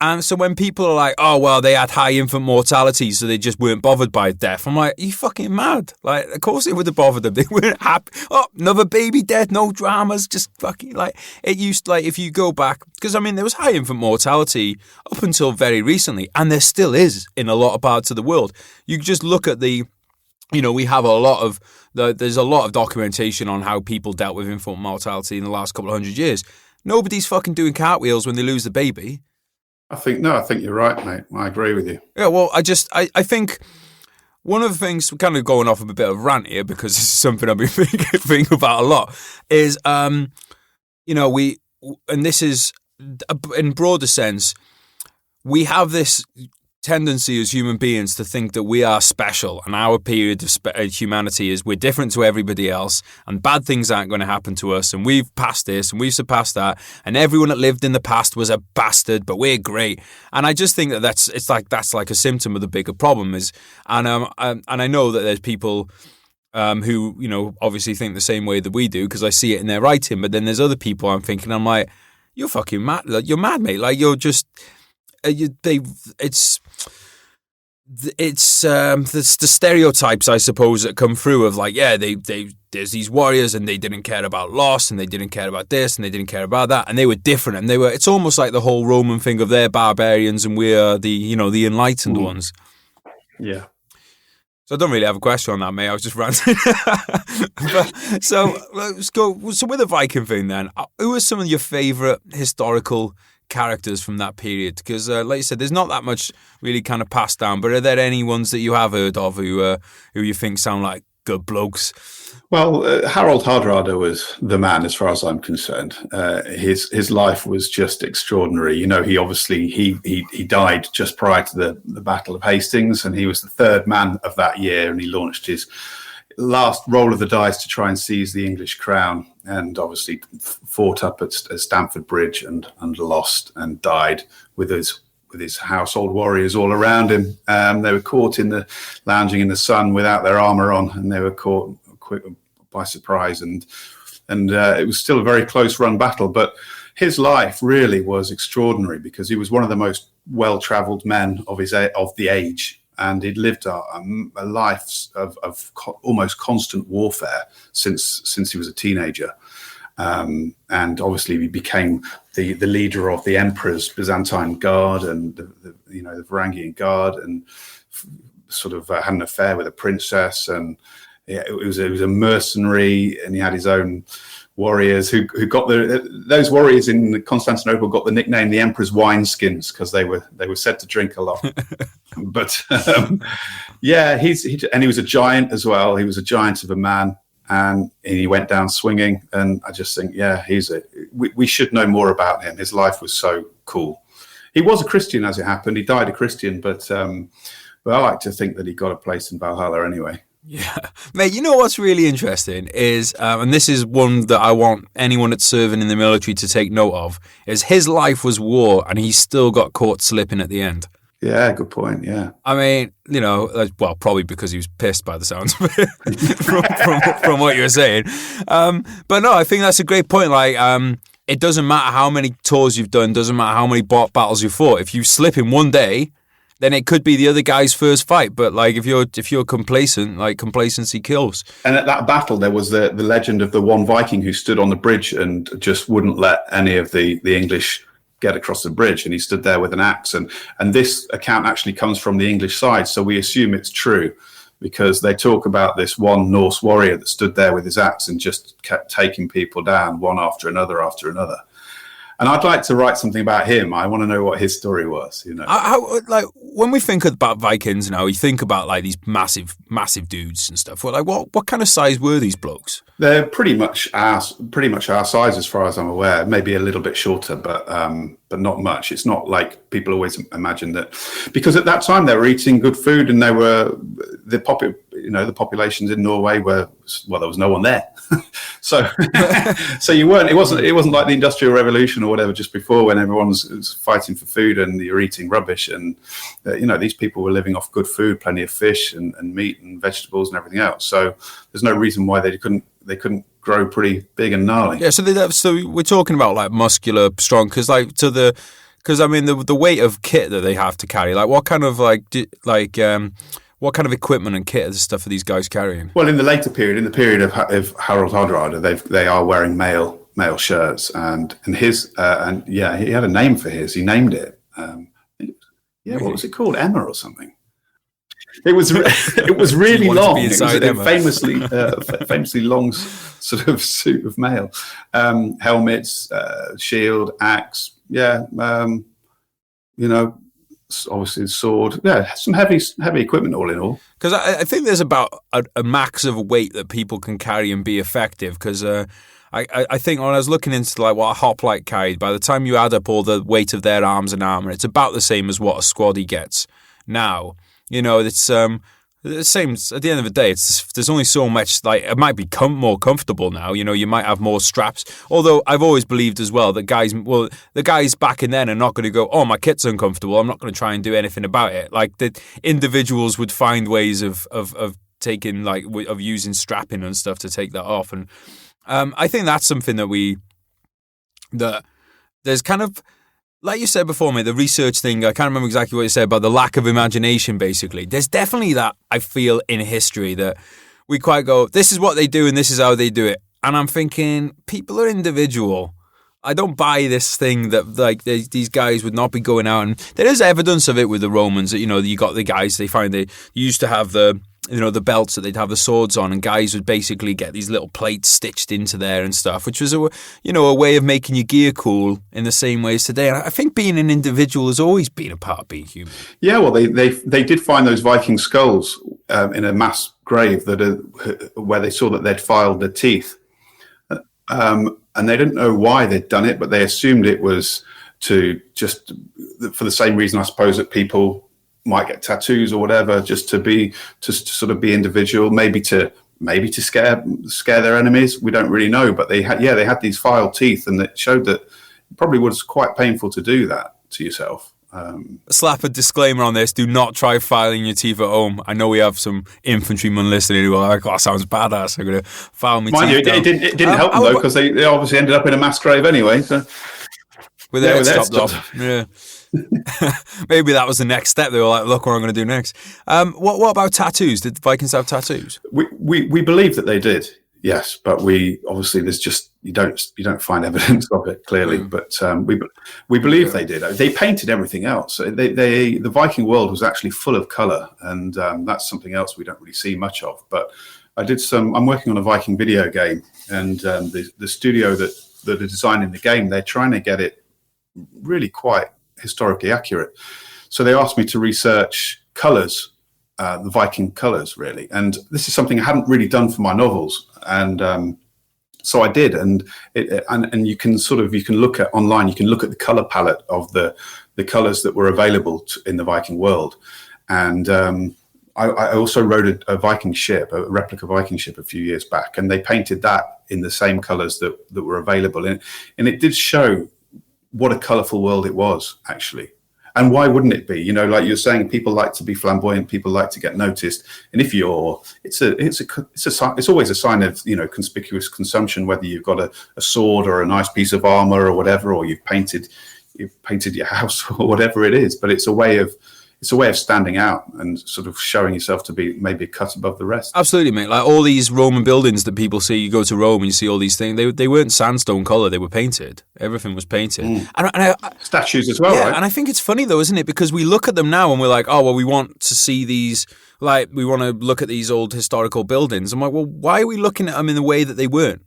And so when people are like, oh, well, they had high infant mortality, so they just weren't bothered by death. I'm like, you fucking mad. Like, of course it would have bothered them. They weren't happy. Oh, another baby dead, no dramas, just fucking, like, it used, like, if you go back, because, I mean, there was high infant mortality up until very recently, and there still is in a lot of parts of the world. You just look at we have there's a lot of documentation on how people dealt with infant mortality in the last couple of 100 years. Nobody's fucking doing cartwheels when they lose the baby. I think you're right, mate. I agree with you. Yeah, well, I think one of the things, we're kind of going off of a bit of a rant here because this is something I've been thinking about a lot, is, and this is, in broader sense, we have this tendency as human beings to think that we are special, and our period of humanity is we're different to everybody else, and bad things aren't going to happen to us, and we've passed this and we've surpassed that, and everyone that lived in the past was a bastard, but we're great. And I just think that's like a symptom of the bigger problem is, and I know that there's people who obviously think the same way that we do because I see it in their writing, but then there's other people I'm like, you're fucking mad, like, you're mad, mate, like, you're just it's the stereotypes, I suppose, that come through of like, yeah, there's these warriors and they didn't care about loss and they didn't care about this and they didn't care about that, and they were different, and it's almost like the whole Roman thing of they're barbarians and we're the enlightened ones. Yeah. So I don't really have a question on that, mate. I was just ranting. So let's go. So with the Viking thing then, who are some of your favourite historical characters from that period? Because like you said, there's not that much really kind of passed down, but are there any ones that you have heard of who you think sound like good blokes? Well, Harold Hardrada was the man as far as I'm concerned. His life was just extraordinary. He obviously he died just prior to the Battle of Hastings, and he was the third man of that year, and he launched his last roll of the dice to try and seize the English crown, and obviously fought up at Stamford Bridge and lost and died with his household warriors all around him. They were caught lounging in the sun without their armour on, and they were caught quick by surprise, and it was still a very close run battle. But his life really was extraordinary because he was one of the most well-travelled men of the age. And he'd lived a life of almost constant warfare since he was a teenager, and obviously he became the leader of the Emperor's Byzantine Guard and the Varangian Guard, and sort of had an affair with a princess, and it was a mercenary, and he had his own warriors who got those warriors in Constantinople got the nickname the Emperor's wineskins because they were said to drink a lot. But yeah, he was a giant as well. He was a giant of a man, and he went down swinging. And I just think, yeah, we should know more about him. His life was so cool. He was a Christian, as it happened. He died a Christian, but I like to think that he got a place in Valhalla anyway. Yeah. Mate, you know what's really interesting is, and this is one that I want anyone that's serving in the military to take note of, is his life was war and he still got caught slipping at the end. Yeah, good point, yeah. I mean, well, probably because he was pissed by the sounds of it from what you were saying. But no, I think that's a great point. Like, it doesn't matter how many tours you've done, doesn't matter how many battles you've fought. If you slip in one day, then it could be the other guy's first fight. But like if you're complacent, like complacency kills. And at that battle, there was the legend of the one Viking who stood on the bridge and just wouldn't let any of the English get across the bridge, and he stood there with an axe. And this account actually comes from the English side, so we assume it's true because they talk about this one Norse warrior that stood there with his axe and just kept taking people down one after another. And I'd like to write something about him. I want to know what his story was, you know. How, like, when we think about Vikings now, you think about like these massive dudes and stuff. Well, like, what kind of size were these blokes? They're pretty much our size, as far as I'm aware. Maybe a little bit shorter, but not much. It's not like people always imagine that, because at that time they were eating good food, and they were the populations in Norway were, well, there was no one there, so you weren't. It wasn't like the Industrial Revolution or whatever just before, when everyone was fighting for food and you're eating rubbish, and these people were living off good food, plenty of fish and meat and vegetables and everything else. So there's no reason why they couldn't grow pretty big and gnarly. Yeah, so we're talking about like muscular, strong, because I mean the weight of kit that they have to carry. Like, what kind of what kind of equipment and kit and stuff are these guys carrying? Well, in the later period, in the period of Harald Hardrada, they are wearing male shirts, and his he had a name for his. He named it. What was it called? Emma or something. It was really long. It was a famously long sort of suit of mail, helmets, shield, axe. Yeah, obviously sword. Yeah, some heavy equipment all in all. Because I think there's about a max of weight that people can carry and be effective. Because I think when I was looking into like what a hoplite carried, by the time you add up all the weight of their arms and armor, it's about the same as what a squaddy gets now. It's the same. At the end of the day, there's only so much. Like, it might be more comfortable now. You might have more straps. Although I've always believed as well that the guys back in then are not going to go, oh, my kit's uncomfortable, I'm not going to try and do anything about it. Like, the individuals would find ways of taking, like, of using strapping and stuff to take that off. And I think that's something that there's kind of, like you said before, mate, the research thing, I can't remember exactly what you said about the lack of imagination, basically. There's definitely that, I feel, in history that we quite go, this is what they do and this is how they do it. And I'm thinking, people are individual. I don't buy this thing that, like, these guys would not be going out. And there is evidence of it with the Romans that, you got the guys, they find they used to have the belts that they'd have the swords on, and guys would basically get these little plates stitched into there and stuff, which was a way of making your gear cool in the same way as today. And I think being an individual has always been a part of being human. Yeah, well, they did find those Viking skulls in a mass grave where they saw that they'd filed their teeth, and they didn't know why they'd done it, but they assumed it was to just for the same reason, I suppose, that people might get tattoos or whatever, just to sort of be individual, maybe to scare their enemies. We don't really know, but they had these filed teeth, and it showed that it probably was quite painful to do that to yourself. Slap a disclaimer on this: do not try filing your teeth at home. I know we have some infantrymen listening who are like, "Oh, that sounds badass. I'm going to file my teeth down." It didn't help them though, because they obviously ended up in a mass grave anyway. So with their heads chopped off. Yeah. Maybe that was the next step. They were like, look what I'm going to do next. What about tattoos? Did the Vikings have tattoos? We believe that they did, yes, but we obviously there's just you don't find evidence of it clearly, but we believe they did. They painted everything else. The Viking world was actually full of color, and that's something else we don't really see much of. But I'm working on a Viking video game, and the studio that are designing the game, they're trying to get it really quite historically accurate. So they asked me to research colours, the Viking colours, really. And this is something I hadn't really done for my novels. And so I did. And you can look at online, you can look at the colour palette of the colours that were available in the Viking world. And I also rode a Viking ship, a replica Viking ship, a few years back. And they painted that in the same colours that were available. And it did show what a colourful world it was, actually. And why wouldn't it be? Like you're saying, people like to be flamboyant, people like to get noticed. And if it's always a sign of, conspicuous consumption, whether you've got a sword or a nice piece of armor or whatever, or you've painted your house or whatever it is. But it's a way of standing out and sort of showing yourself to be maybe a cut above the rest. Absolutely, mate. Like all these Roman buildings that people see, you go to Rome and you see all these things, they weren't sandstone colour, they were painted. Everything was painted. And statues as well, right? And I think it's funny though, isn't it? Because we look at them now and we're like, oh, well, we want to see these, like, we want to look at these old historical buildings. I'm like, well, why are we looking at them in the way that they weren't?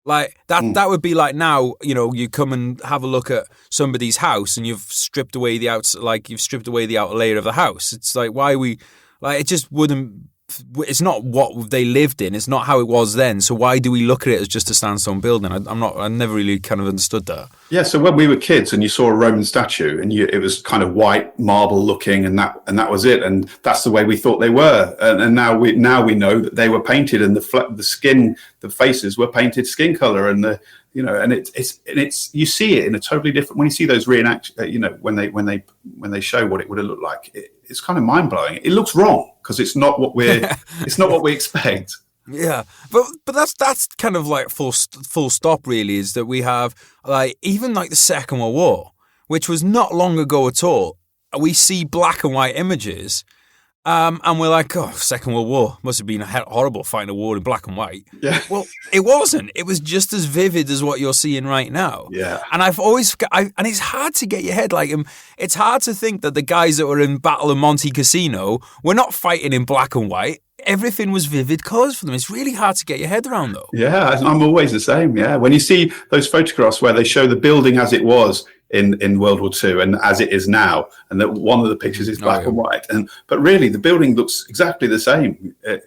Like that would be like now, you come and have a look at somebody's house and you've stripped away the outer layer of the house. It's like, why it just wouldn't. It's not what they lived in. It's not how it was then. So why do we look at it as just a sandstone building? I never really kind of understood that. Yeah. So when we were kids and you saw a Roman statue and it was kind of white marble looking, and that was it, and that's the way we thought they were. And now we know that they were painted, and the skin, the faces were painted skin color, and and it's you see it in a totally different. When you see those when they show what it would have looked like, it's kind of mind blowing. It looks wrong because it's not what we expect. Yeah, but that's kind of like full stop. Really, is that we have even the Second World War, which was not long ago at all. We see black and white images. And we're like, oh, Second World War must have been horrible fighting a war in black and white. Yeah. Well, it wasn't. It was just as vivid as what you're seeing right now. Yeah. And and it's hard to get your head it's hard to think that the guys that were in Battle of Monte Cassino were not fighting in black and white. Everything was vivid colours for them. It's really hard to get your head around, though. Yeah, I'm always the same. Yeah, when you see those photographs where they show the building as it was in World War II and as it is now, and that one of the pictures is black and white, but really the building looks exactly the same. It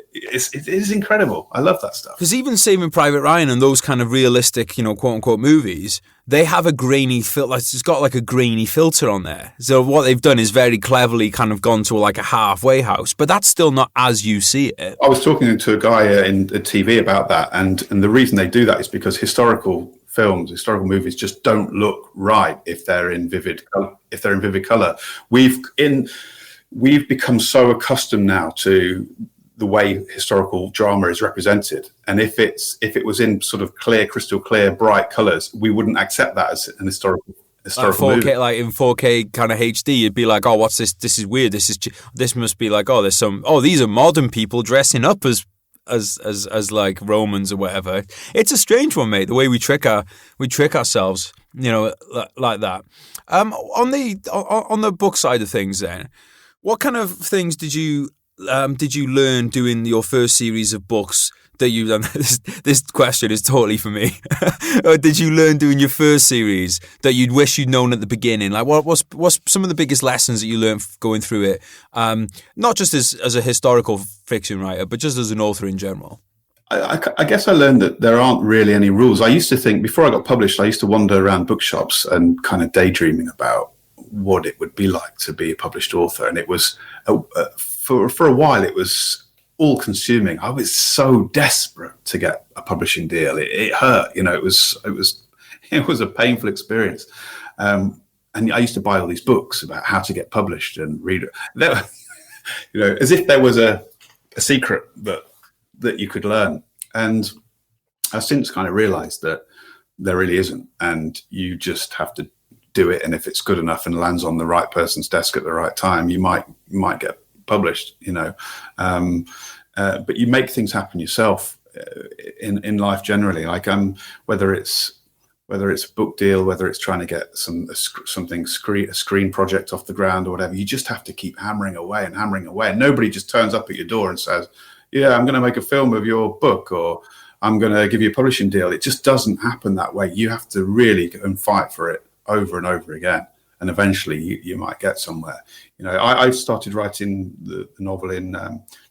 is incredible. I love that stuff. Because even Saving Private Ryan and those kind of realistic, quote unquote movies, they have a grainy filter. It's got like a grainy filter on there. So what they've done is very cleverly kind of gone to like a halfway house, but that's still not as you see it. I was talking to a guy in TV about that, and the reason they do that is because historical movies just don't look right if they're in vivid color. We've become so accustomed now to the way historical drama is represented, and if it was in sort of clear, crystal clear, bright colors, we wouldn't accept that as an historical 4K, movie. like in 4K kind of HD, you'd be like, oh, what's this? This is weird. This must be like, oh, these are modern people dressing up as like Romans or whatever. It's a strange one, mate. The way we trick ourselves, like that. On the book side of things, then, what kind of things did you learn doing your first series of books that you've done? This question is totally for me. Or did you learn doing your first series that you'd wish you'd known at the beginning? Like, what's some of the biggest lessons that you learned going through it? Not just as a historical fiction writer, but just as an author in general. I guess I learned that there aren't really any rules. I used to think, before I got published, I used to wander around bookshops and kind of daydreaming about what it would be like to be a published author. And it was, for a while, it was all consuming. I was so desperate to get a publishing deal. It hurt, it was a painful experience. And I used to buy all these books about how to get published and read it. As if there was a secret that you could learn. And I've since kind of realized that there really isn't. And you just have to do it. And if it's good enough and lands on the right person's desk at the right time, you might get published, but you make things happen yourself in life generally. Like whether it's a book deal, whether it's trying to get a screen project off the ground or whatever, you just have to keep hammering away. And nobody just turns up at your door and says, yeah, I'm going to make a film of your book, or I'm going to give you a publishing deal. It just doesn't happen that way. You have to really go and fight for it over and over again. And eventually you might get somewhere. I started writing the novel in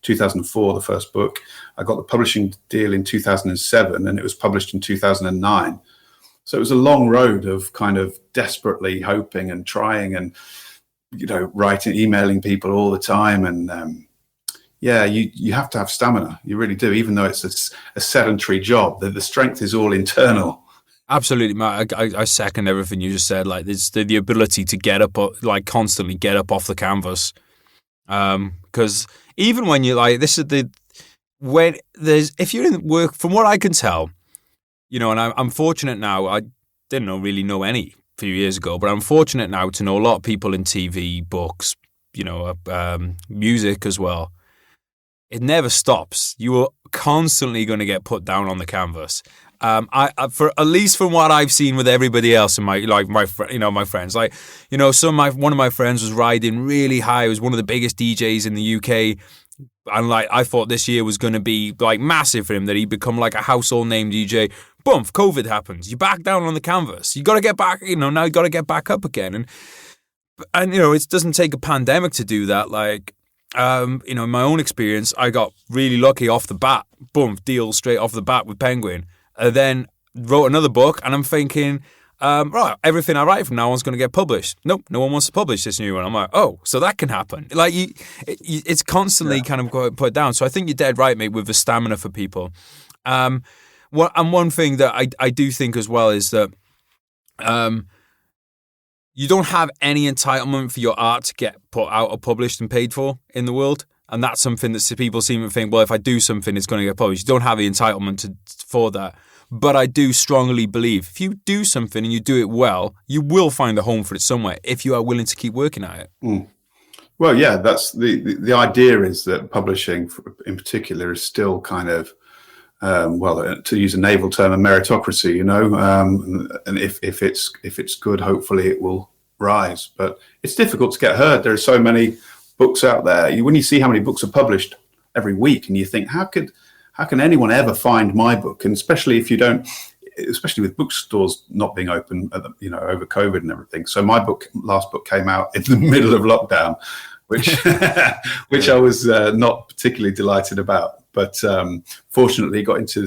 2004, the first book. I got the publishing deal in 2007, and it was published in 2009. So it was a long road of kind of desperately hoping and trying and, writing, emailing people all the time. And you have to have stamina. You really do, even though it's a sedentary job. The strength is all internal. Absolutely, Matt. I second everything you just said. Like, there's the ability to get up, like constantly get up off the canvas. Because even when you're like, if you're in work, from what I can tell, and I'm fortunate now. I didn't really know any a few years ago, but I'm fortunate now to know a lot of people in TV, books, music as well. It never stops. You are constantly going to get put down on the canvas. For at least from what I've seen with everybody else in my friends, one of my friends was riding really high. He was one of the biggest DJs in the UK, and I thought this year was going to be like massive for him, that he'd become like a household name DJ, boom, COVID happens. You back down on the canvas. You got to get back, now you got to get back up again. And it doesn't take a pandemic to do that. Like, in my own experience, I got really lucky off the bat. Boom, deal straight off the bat with Penguin. And then wrote another book, and I'm thinking, right, everything I write from now on's going to get published. Nope, no one wants to publish this new one. I'm like, oh, so that can happen. Like, it's constantly kind of put down. So I think you're dead right, mate, with the stamina for people. And one thing that I do think as well is that you don't have any entitlement for your art to get put out or published and paid for in the world. And that's something that people seem to think, well, if I do something, it's going to get published. You don't have the entitlement for that. But I do strongly believe if you do something and you do it well, you will find a home for it somewhere if you are willing to keep working at it. Mm. Well, yeah, that's the idea is that publishing in particular is still kind of, to use a naval term, a meritocracy, and if it's good, hopefully it will rise. But it's difficult to get heard. There are so many books out there. When you see how many books are published every week, and you think, how can anyone ever find my book? And especially if you don't, especially with bookstores not being open, over COVID and everything. So my last book came out in the middle of lockdown, which I was not particularly delighted about. But fortunately, it got into a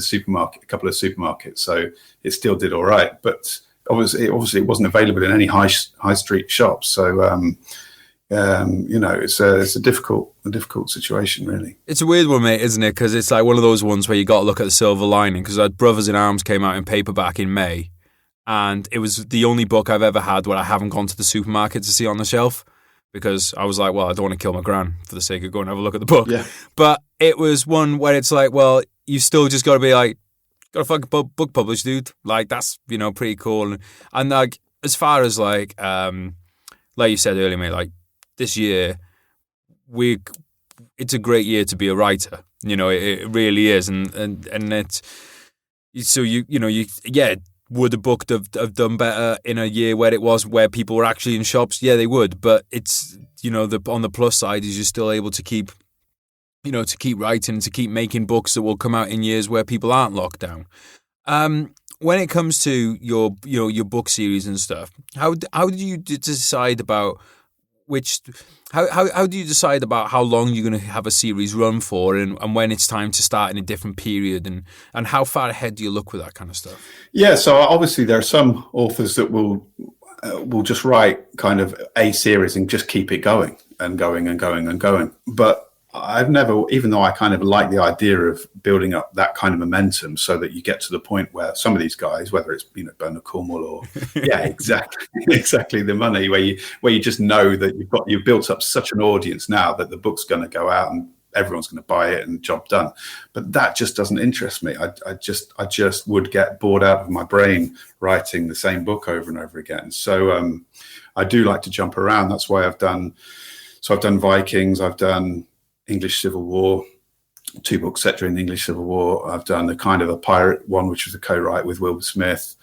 couple of supermarkets, so it still did all right. But obviously, it wasn't available in any high street shops. So it's a difficult situation, really. It's a weird one, mate, isn't it? Because it's like one of those ones where you got to look at the silver lining. Because Brothers in Arms came out in paperback in May, and it was the only book I've ever had where I haven't gone to the supermarket to see on the shelf. Because I was like, well, I don't want to kill my gran for the sake of going and have a look at the book. Yeah. But it was one where it's like, well, you still just got to be like, got a fucking book published, dude. Like, that's, pretty cool. And like, as far as like you said earlier, mate, like this year, it's a great year to be a writer. It really is. And it's, so would a book have done better in a year where people were actually in shops? Yeah, they would. But it's, on the plus side is you're still able to keep writing, to keep making books that will come out in years where people aren't locked down. When it comes to your book series and stuff, how do you decide about how do you decide about how long you're going to have a series run for and when it's time to start in a different period and how far ahead do you look with that kind of stuff? Yeah, so obviously there are some authors that will just write kind of a series and just keep it going and going and going and going. But I've never, even though I kind of like the idea of building up that kind of momentum so that you get to the point where some of these guys, whether it's Bernard Cornwell or exactly the money, where you just know that you've built up such an audience now that the book's going to go out and everyone's going to buy it and job done. But that just doesn't interest me. I just would get bored out of my brain writing the same book over and over again. So I do like to jump around. That's why I've done Vikings, I've done English Civil War, 2 books set during the English Civil War. I've done a kind of a pirate one, which was a co-write with Wilbur Smith.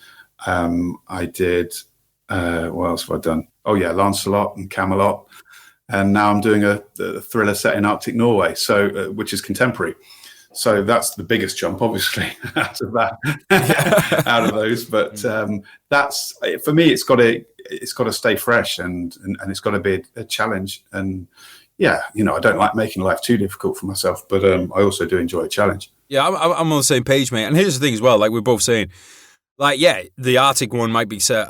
I did, what else have I done? Oh yeah, Lancelot and Camelot. And now I'm doing a thriller set in Arctic Norway, so which is contemporary. So that's the biggest jump, obviously, out of those. But that's, for me, it's got to stay fresh and it's got to be a challenge. And yeah, I don't like making life too difficult for myself, but I also do enjoy a challenge. Yeah, I'm on the same page, mate. And here's the thing as well, like we're both saying, like, yeah, the Arctic one might be set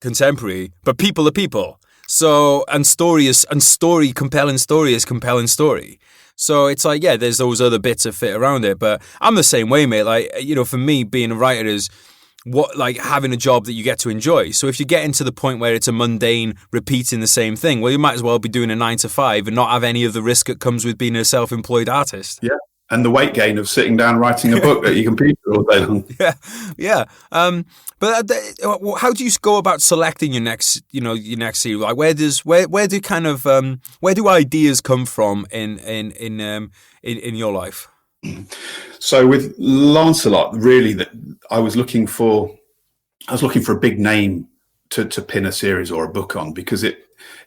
contemporary, but people are people. So, compelling story is compelling story. So it's like, yeah, there's those other bits that fit around it. But I'm the same way, mate. Like, for me, being a writer is having a job that you get to enjoy. So if you get into the point where it's a mundane repeating the same thing, well, you might as well be doing a 9 to 5 and not have any of the risk that comes with being a self-employed artist. Yeah. And the weight gain of sitting down writing a book at your computer all day long. Yeah. But how do you go about selecting your next series? Like, where do ideas come from in your life? So with Lancelot, really, I was looking for a big name to pin a series or a book on, because at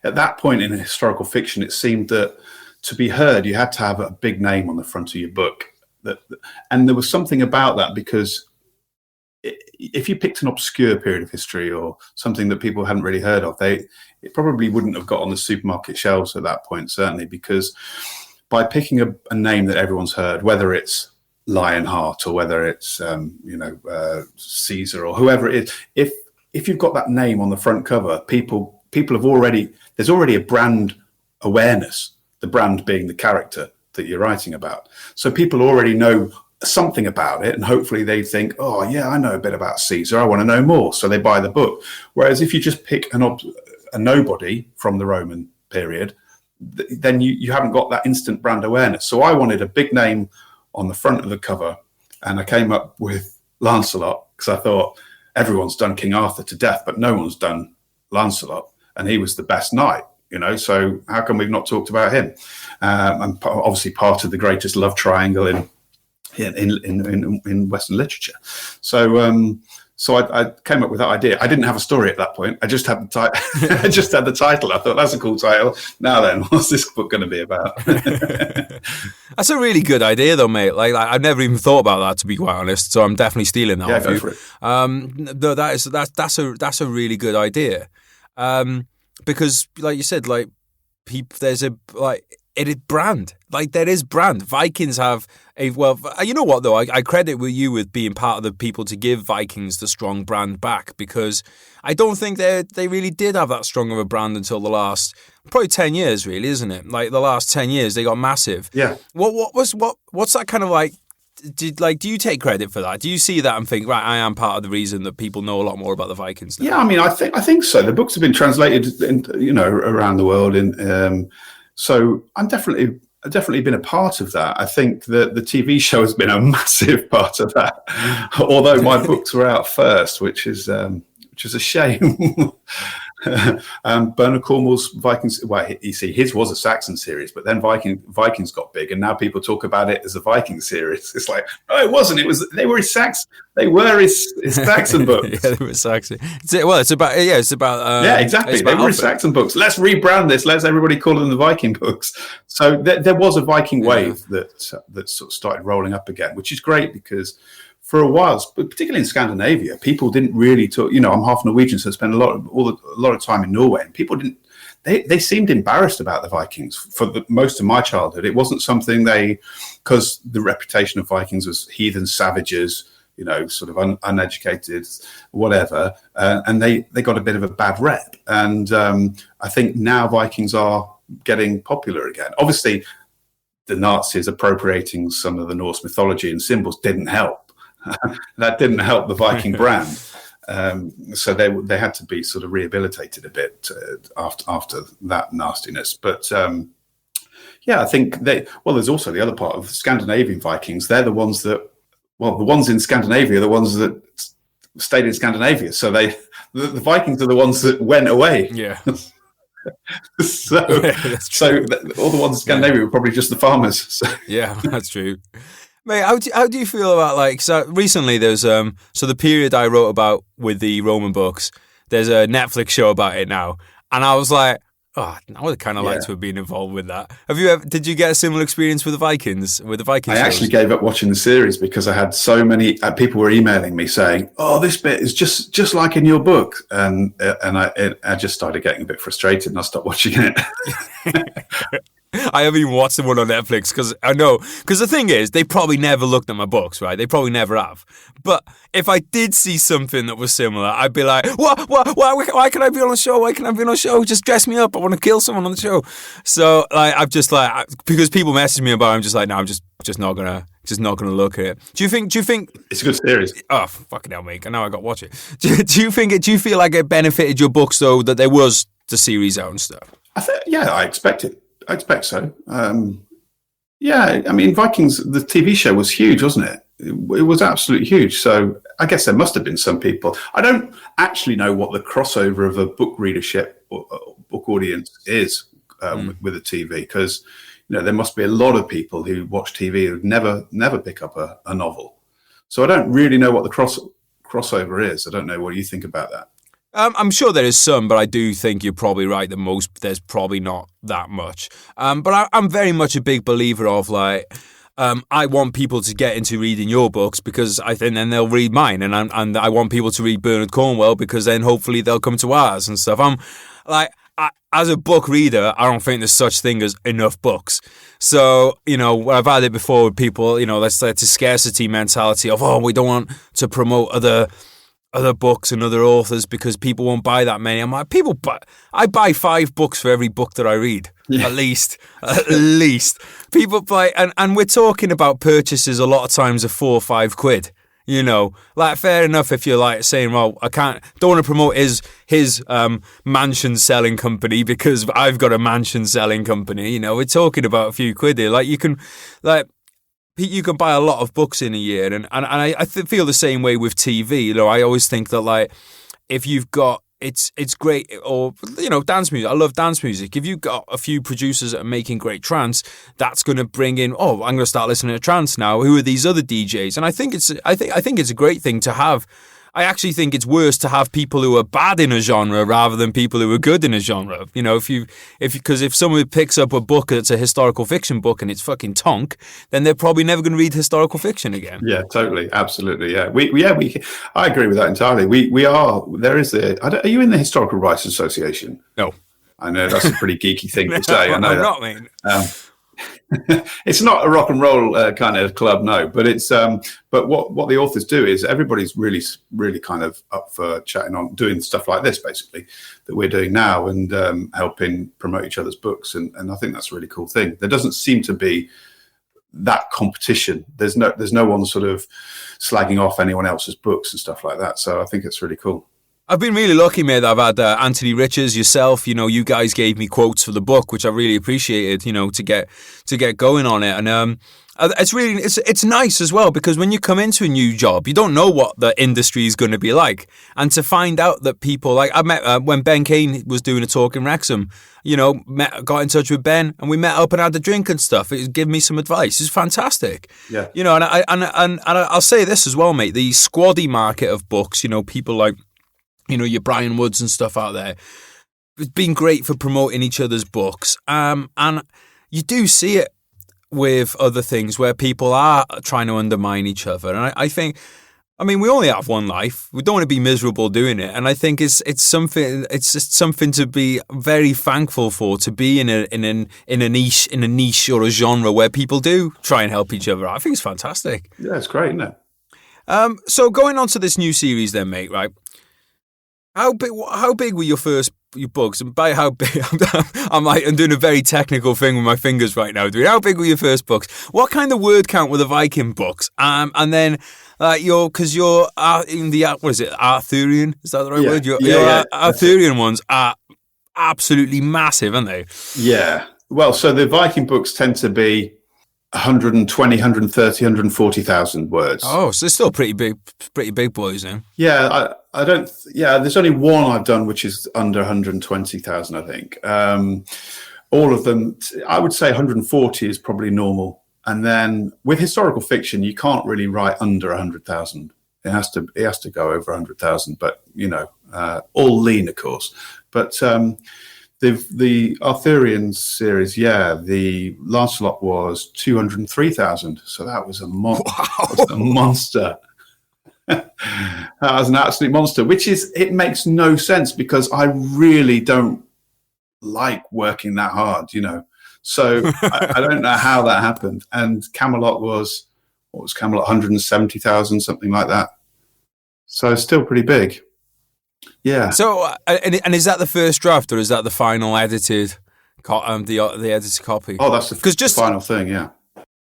that point in historical fiction, it seemed that to be heard, you had to have a big name on the front of your book. And there was something about that, because if you picked an obscure period of history or something that people hadn't really heard of, it probably wouldn't have got on the supermarket shelves at that point, certainly, because by picking a name that everyone's heard, whether it's Lionheart or whether it's Caesar or whoever it is, if you've got that name on the front cover, people have there's already a brand awareness, the brand being the character that you're writing about. So people already know something about it, and hopefully they think, oh yeah, I know a bit about Caesar, I want to know more, so they buy the book. Whereas if you just pick a nobody from the Roman period, then you haven't got that instant brand awareness. So I wanted a big name on the front of the cover, and I came up with Lancelot because I thought everyone's done King Arthur to death, but no one's done Lancelot, and he was the best knight, so how come we've not talked about him? And obviously part of the greatest love triangle in Western literature. So I came up with that idea. I didn't have a story at that point. I just had the I just had the title. I thought, that's a cool title. Now then, what's this book going to be about? That's a really good idea, though, mate. Like I've never even thought about that, to be quite honest. So I'm definitely stealing that off go you. for it. That's a really good idea. Because, like you said, like there's a it is brand. Like there is brand. Vikings have you know what though? I credit you with being part of the people to give Vikings the strong brand back, because I don't think they really did have that strong of a brand until the last probably 10 years, really, isn't it? Like the last 10 years they got massive. Yeah. What's that kind of like? Do you take credit for that? Do you see that and think, right, I am part of the reason that people know a lot more about the Vikings now? Yeah, I mean, I think so. The books have been translated, around the world, so I've definitely been a part of that. I think that the TV show has been a massive part of that. Although my books were out first, which is a shame. Bernard Cornwell's Vikings. Well, you see, his was a Saxon series, but then Vikings got big, and now people talk about it as a Viking series. It's like, no, it wasn't. They were his Saxon books. Yeah, they were Saxon. It's about. Exactly. They were his Saxon books. Let's rebrand this. Let's everybody call them the Viking books. So there was a Viking wave that sort of started rolling up again, which is great because for a while, particularly in Scandinavia, people didn't really talk. I'm half Norwegian, so I spent a lot of time in Norway, and people didn't. They seemed embarrassed about the Vikings for most of my childhood. It wasn't something because the reputation of Vikings was heathen savages, sort of uneducated, whatever, and they got a bit of a bad rep. And I think now Vikings are getting popular again. Obviously, the Nazis appropriating some of the Norse mythology and symbols didn't help. That didn't help the Viking brand. So they had to be sort of rehabilitated a bit after that nastiness. But I think there's also the other part of the Scandinavian Vikings. They're the ones the ones in Scandinavia are the ones that stayed in Scandinavia. So the Vikings are the ones that went away. Yeah. So all the ones in Scandinavia were probably just the farmers. So. Yeah, that's true. Mate, how do you feel about so recently there's so the period I wrote about with the Roman books, there's a Netflix show about it now, and I was like, I would kind of like to have been involved with that. Did you get a similar experience with the Vikings? I actually gave up watching the series because I had so many people were emailing me saying, "Oh, this bit is just like in your book," and I just started getting a bit frustrated and I stopped watching it. I haven't even watched the one on Netflix because I know. Because the thing is, they probably never looked at my books, right? They probably never have. But if I did see something that was similar, I'd be like, "What? Why can I be on a show? Why can I be on a show? Just dress me up. I want to kill someone on the show." So I've just because people message me about it, I'm just like, no, I'm just not gonna look at it. Do you think it's a good series? Oh, fucking hell, mate! Now I got to watch it. Do you feel like it benefited your books though that there was the series out and stuff? I expect it. I expect so. I mean, Vikings, the TV show was huge, wasn't it? It was absolutely huge. So I guess there must have been some people. I don't actually know what the crossover of a book readership or book audience is with the TV, because there must be a lot of people who watch TV who never pick up a novel. So I don't really know what the crossover is. I don't know what you think about that. I'm sure there is some, but I do think you're probably right that there's probably not that much. But I'm very much a big believer of I want people to get into reading your books because I think then they'll read mine, and I want people to read Bernard Cornwell because then hopefully they'll come to ours and stuff. I'm like, as a book reader, I don't think there's such thing as enough books. So, I've had it before with people, that's like the scarcity mentality of, we don't want to promote other books and other authors because people won't buy that many. I'm like, I buy 5 books for every book that I read. Yeah. At least. People buy, and we're talking about purchases a lot of times of 4 or 5 quid. Like fair enough if you're like saying, well, don't want to promote his mansion selling company because I've got a mansion selling company. We're talking about a few quid here. Like you can buy a lot of books in a year, and I feel the same way with TV. I always think that like if you've got it's great, or dance music. I love dance music. If you've got a few producers that are making great trance, that's going to bring in. I'm going to start listening to trance now. Who are these other DJs? And I think it's a great thing to have. I actually think it's worse to have people who are bad in a genre rather than people who are good in a genre. If someone picks up a book that's a historical fiction book and it's fucking tonk, then they're probably never going to read historical fiction again. Yeah, totally, absolutely. Yeah, I agree with that entirely. Are you in the Historical Writers Association? No. I know that's a pretty geeky thing to say. I know I'm that. not, mate. It's not a rock and roll kind of club, no. But it's but what the authors do is everybody's really, really kind of up for chatting on, doing stuff like this, basically, that we're doing now, and helping promote each other's books, and I think that's a really cool thing. There doesn't seem to be that competition. There's no one sort of slagging off anyone else's books and stuff like that. So I think it's really cool. I've been really lucky, mate. I've had Anthony Richards, yourself. You guys gave me quotes for the book, which I really appreciated. To get going on it, and it's nice as well because when you come into a new job, you don't know what the industry is going to be like, and to find out that people like I met when Ben Kane was doing a talk in Wrexham. Got in touch with Ben, and we met up and had a drink and stuff. It gave me some advice. It's fantastic. Yeah. And I'll say this as well, mate. The squaddy market of books. People like. Your Brian Woods and stuff out there. It's been great for promoting each other's books. And you do see it with other things where people are trying to undermine each other. And I think, we only have one life. We don't want to be miserable doing it. And I think it's just something to be very thankful for, to be in a niche or a genre where people do try and help each other. I think it's fantastic. Yeah, it's great, isn't it? So going on to this new series then, mate, right? How big were your books? And by how big, I'm doing a very technical thing with my fingers right now. How big were your first books? What kind of word count were the Viking books? And then you're in the what is it? Arthurian? Is that the right word? Your Arthurian ones are absolutely massive, aren't they? Yeah. Well, so the Viking books tend to be 120, 130, 140,000 words. Oh, so they're still pretty big boys then. Yeah, I don't. Yeah, there's only one I've done which is under 120,000, I think. All of them, I would say 140 is probably normal. And then with historical fiction, you can't really write under 100,000. It has to go over 100,000. But all lean, of course. But the Arthurian series, the Lancelot was 203,000. So that was a monster. That was an absolute monster, it makes no sense because I really don't like working that hard, So I don't know how that happened. And Camelot was 170,000, something like that. So it's still pretty big. Yeah. So, and is that the first draft or is that the final edited, the edited copy? Oh, that's the final thing, yeah.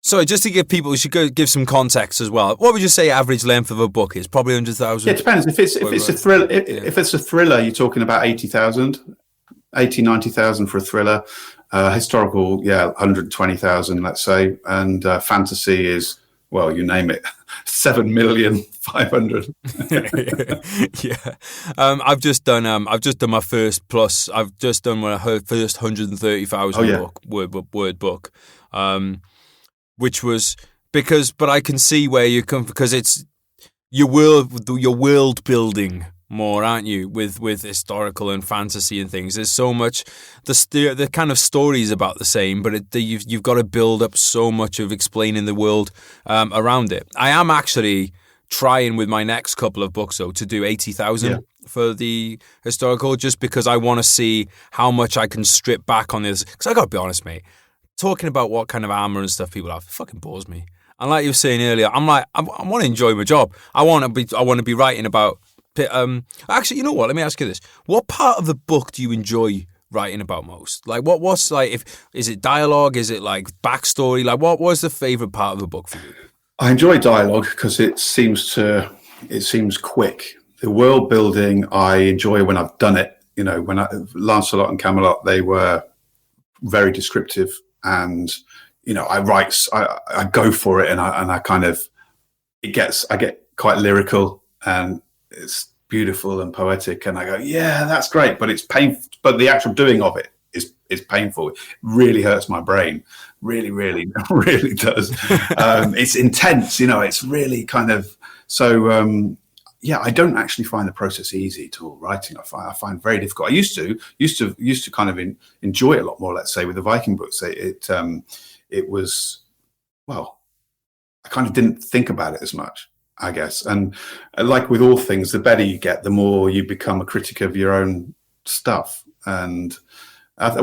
So just to give people, we should give some context as well. What would you say average length of a book is? Probably 100,000? Yeah, it depends. If it's a thriller, if it's a thriller, you're talking about 80,000, 90,000 for a thriller. Historical, 120,000, let's say. And fantasy is, well, you name it, 7,500,000. Yeah. I've just done my first plus. I've just done my first 130,000 word book. Which was but I can see where you come, because it's your world building more, aren't you? With historical and fantasy and things, there's so much. The kind of story's about the same, but you've got to build up so much of explaining the world around it. I am actually trying with my next couple of books though to do 80,000 for the historical, just because I want to see how much I can strip back on this. Because I got to be honest, mate, talking about what kind of armor and stuff people have fucking bores me. And like you were saying earlier, I'm like, I want to enjoy my job. I want to be writing about. Actually, you know what? Let me ask you this: what part of the book do you enjoy writing about most? Like, what's like? Is it dialogue? Is it like backstory? Like, what was the favorite part of the book for you? I enjoy dialogue because it seems quick. The world building I enjoy when I've done it. You know, when Lancelot and Camelot, they were very descriptive, and you know, I go for it, and I kind of I get quite lyrical, and it's beautiful and poetic, and I go, yeah, that's great, but it's painful. But the actual doing of it is painful. It really hurts my brain. Really, really, really does. It's intense, you know. It's really kind of so. Yeah, I don't actually find the process easy at all. Writing, I find very difficult. I used to kind of enjoy it a lot more. Let's say with the Viking books, it was, well, I kind of didn't think about it as much, I guess. And like with all things, the better you get, the more you become a critic of your own stuff. And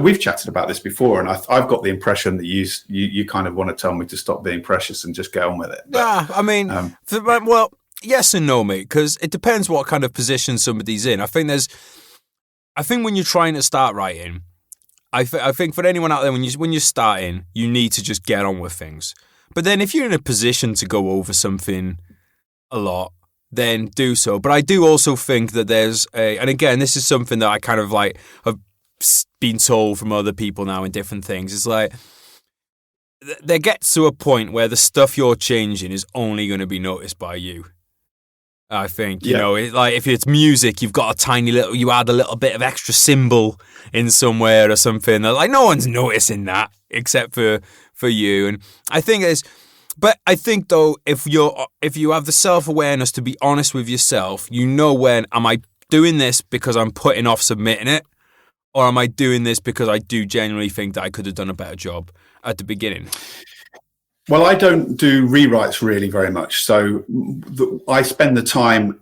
we've chatted about this before, and I've got the impression that you kind of want to tell me to stop being precious and just get on with it. But, yeah, I mean, well, yes and no, mate, because it depends what kind of position somebody's in. I think when you're trying to start writing, I think for anyone out there, when you're starting, you need to just get on with things. But then if you're in a position to go over something a lot, then do so. But I do also think that and again, this is something that I kind of like have been told from other people now in different things. It's like, there gets to a point where the stuff you're changing is only going to be noticed by you. I think, you know, like if it's music, you've got you add a little bit of extra cymbal in somewhere or something. Like no one's noticing that except for you. And I think but I think though, if you have the self-awareness to be honest with yourself, you know when, am I doing this because I'm putting off submitting it? Or am I doing this because I do genuinely think that I could have done a better job at the beginning? Well, I don't do rewrites really very much. So I spend the time